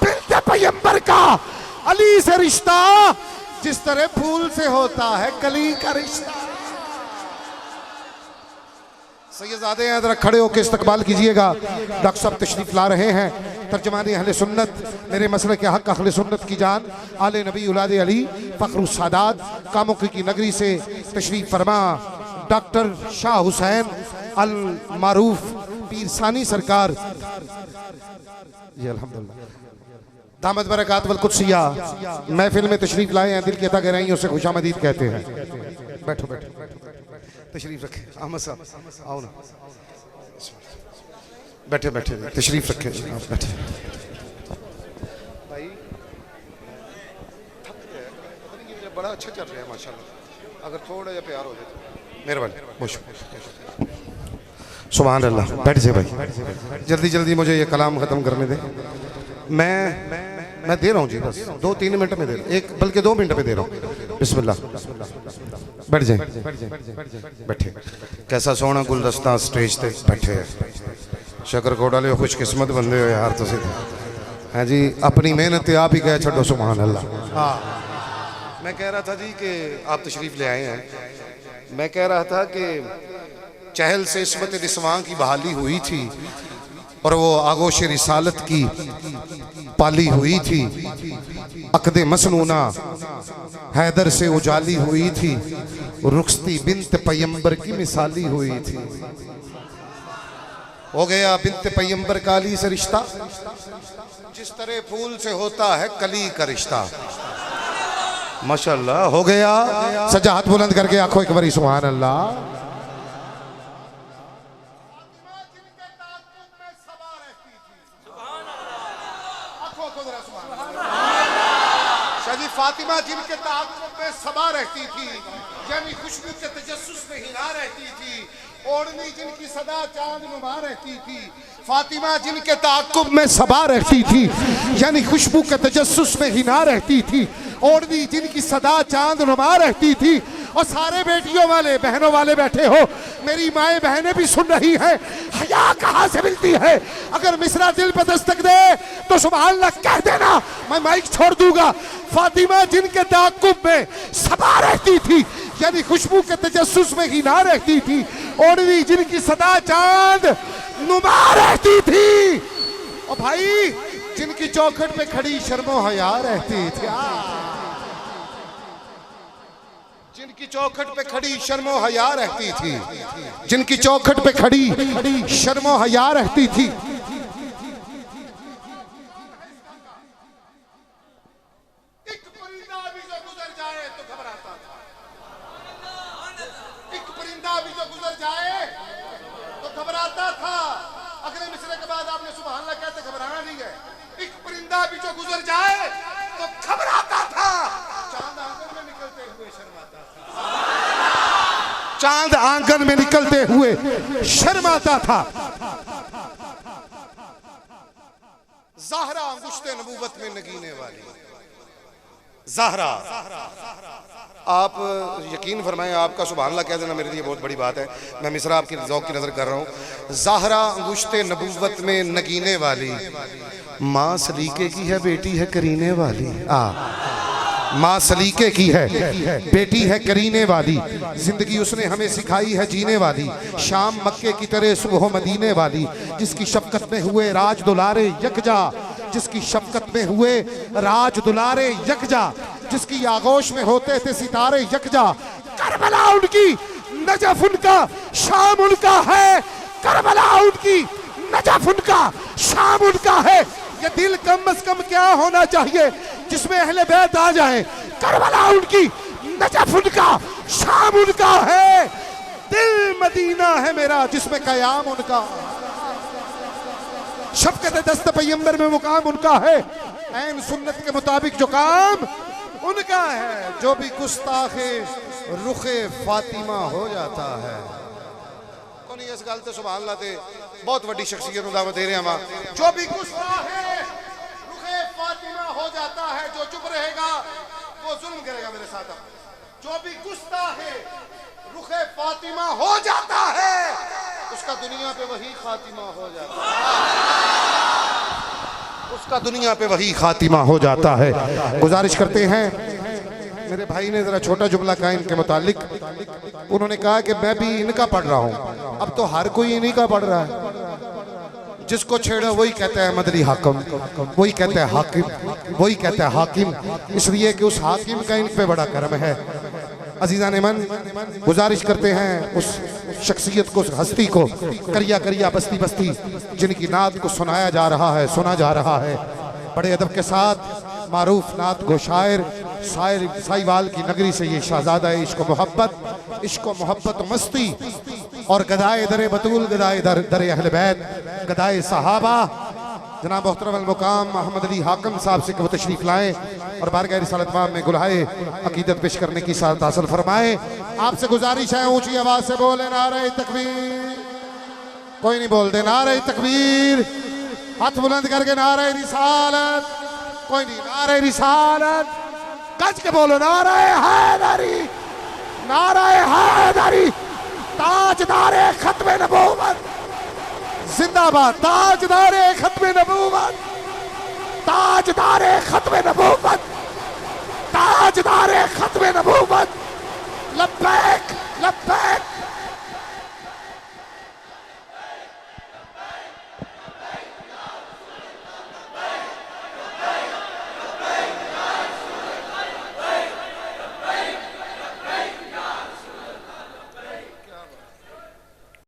बिन्त पैगंबर का अली से रिश्ता, जिस तरह फूल से होता है कली का रिश्ता। सैयदजादे हैं, जरा खड़े होकर इस्तकबाल कीजिएगा। डॉक्टर साहब तशरीफ ला रहे हैं, तर्जमानी अहले सुन्नत, मेरे मसले के हक अहले सुन्नत की जान, आले नबी औलादे अली फ़ख्रुस सादात कामों की नगरी से तशरीफ फरमा डॉक्टर शाह हुसैन अल मारूफ पीर सानी सरकार जी अल्हम्दुलिल्लाह दामद बरकात वल कुद्सिया महफिल में तशरीफ लाए हैं। दिल की अता गहराइयों से खुशामदीद कहते हैं। बैठो बैठो तशरीफ रखे अहमद साहब, आओ ना, बैठे बैठे तशरीफ रखे, बैठे भाई। बड़ा अच्छा चल रहा है माशाल्लाह, अगर थोड़ा या प्यार हो जाए तो मेहरबानी। सुभान अल्लाह, बैठ जाए भाई, जल्दी जल्दी मुझे ये कलाम ख़त्म करने दे। मैं दे रहा हूँ जी, बस 2-3 मिनट में दे रहा हूँ, एक बल्कि 2 मिनट में दे रहा हूँ। बिस्मिल्लाह, बैठ जाए, बैठे। कैसा सोहना गुलदस्ता स्टेज पे बैठे है, शकरकोट वाले खुशकिस्मत बंदे हो यार तुसी। हाँ जी, अपनी मेहनत आप ही कह छो, सुभान अल्लाह। हाँ, मैं कह रहा था जी कि आप तशरीफ़ ले आए हैं। मैं कह रहा था कि चहल से इस्मत निस्वां की बहाली हुई थी और वो आगोश रिसालत की पाली हुई थी, अक़्द मसनूना हैदर से उजाली हुई थी, रुखसती बिन्त पैगंबर की मिसाली हुई थी। हो गया बिन्त पैगंबर का अली से रिश्ता, जिस तरह फूल से होता है कली का रिश्ता। माशाअल्लाह, हो गया। सजा हाथ बुलंद करके आंखों एक बारी सुभान अल्लाह। फातिमा जिनके ताक़ुब में सबा रहती थी, यानी खुशबू के तजस्सुस में हिना रहती थी, ओढ़नी जिनकी सदा चांद नुमा रहती थी। फातिमा जिनके ताक़ुब में सबा रहती थी, यानी खुशबू के तजस्सुस में हिना रहती थी, ओढ़नी जिनकी सदा चांद नुमा रहती थी। और सारे बेटियों वाले बहनों वाले बैठे हो, मेरी माएँ बहनें भी सुन रही हैं, हया कहाँ से मिलती है? अगर मिसरा दिल पे दस्तक दे तो सुभान अल्लाह कह देना, मैं माइक छोड़ दूंगा। फातिमा जिनके ताक़ुब में सबा रहती थी, यानी खुशबू के तजस्सुस में हिना रहती थी, ओढ़नी जिनकी सदा चांद नुमा रहती थी। और भाई जिनकी चौखट पे खड़ी शर्मो हया रहती थी, जिनकी चौखट पे खड़ी शर्मो हया रहती थी, जिनकी चौखट पे खड़ी शर्मो हया रहती थी। एक परिंदा भी जो गुजर जाए तो घबराता था, एक परिंदा भी जो गुजर जाए तो घबराता था। अगले मिसरे के बाद आपने सुभान अल्लाह कहते घबराना नहीं है। एक परिंदा भी जो गुजर जाए तो घबराता था, चांद आंगन में निकलते हुए शर्माता था, चांद आंगन में निकलते हुए शर्माता था। ज़हरा अंगुश्ते नबूवत में नगीने वाली ज़हरा, आप यकीन फरमाएं, आपका सुभान अल्लाह कह देना मेरे लिए बहुत बड़ी बात है। मैं मिसरा आपकी ज़ौक़ की नज़र कर रहा हूँ। ज़हरा अंगुश्ते नबूवत में नगीने वाली, माँ सलीके की है बेटी है करीने वाली। माँ सलीके की है बेटी है करीने वाली, जिंदगी उसने हमें सिखाई है जीने वाली, शाम मक्के की तरह सुबह मदीने वाली, जिसकी शफ़क़त में हुए राज दुलारे यकजा, जिसकी शफ़क़त में हुए राज दुलारे यकजा, जिसकी आगोश में होते थे सितारे यकजा। करबला उनकी, नजफ उनका, शाम उनका है। करबला उनकी, नजफ उनका, शाम उनका है। ये दिल कम अज कम क्या होना चाहिए जिसमें अहले बैत आ जाए। करबला उनकी, नजफ उनका, शाम उनका है। दिल मदीना है मेरा जिसमें कयाम उनका, शफ़क़त दस्त पैगंबर में मुकाम उनका है। ऐन सुन्नत के मुताबिक जो काम उनका है, जो भी गुस्ताखे रुखे फातिमा हो जाता है। कौन इस गल ते सुभान अल्लाह ते बहुत वड्डी शख्सियत नु दावत दे रहे हैं। जो भी गुस्सा है रुखे फातिमा हो जाता है, जो चुप रहेगा वो जुल्म करेगा मेरे साथ। जो भी गुस्सा है रुखे फातिमा हो जाता है, उसका दुनिया पे वही खातिमा हो जाता है, उसका दुनिया पे वही खातिमा हो जाता है। गुजारिश करते हैं, मेरे भाई ने जरा छोटा जुमला कहा इनके मुतालिक। उन्होंने कहा कि मैं भी इनका पढ़ रहा हूं। अब तो हर कोई इन्हीं का पढ़ रहा है। जिसको छेड़ा वही कहता है मदनी हाकिम, वही कहता है हाकिम, वही कहता है हाकिम, इसलिए कि उस हाकिम का इन पे बड़ा करम है। अजीज़ान मन, गुजारिश करते हैं उस शख्सियत को, उस हस्ती को, करिया करिया बस्ती बस्ती जिनकी नात को सुनाया जा रहा है, सुना जा रहा है बड़े अदब के साथ। मारूफ नात गो शायर साहिवाल की नगरी से ये शहजादा है इश्क मोहब्बत मस्ती और गदाए दरे बतूल, गदाए दरे अहले बैत, गदाए सहाबा जनाब मोहतरम अल मुकाम अहमद अली हाकिम साहब से वो तशरीफ लाएं और बारगाह रिसालत माम में गुलहाए अकीदत पेश करने की सादत हासिल फरमाए। आपसे गुजारिश है ऊंची आवाज से बोले नारे तकबीर। कोई नहीं बोलते नारे तकबीर, हाथ बुलंद करके नारे रिसालत। कोई नहीं, नारे रिसालत कच के बोलो, नारे हैदरी, नारे हैदरी, ताजदारे खत्मे नबूवत जिंदाबाद, ताजदारे खत्मे नबूवत, ताजदारे खत्मे नबूवत, ताजदारे खत्मे नबूवत। लब्बैक लब्बैक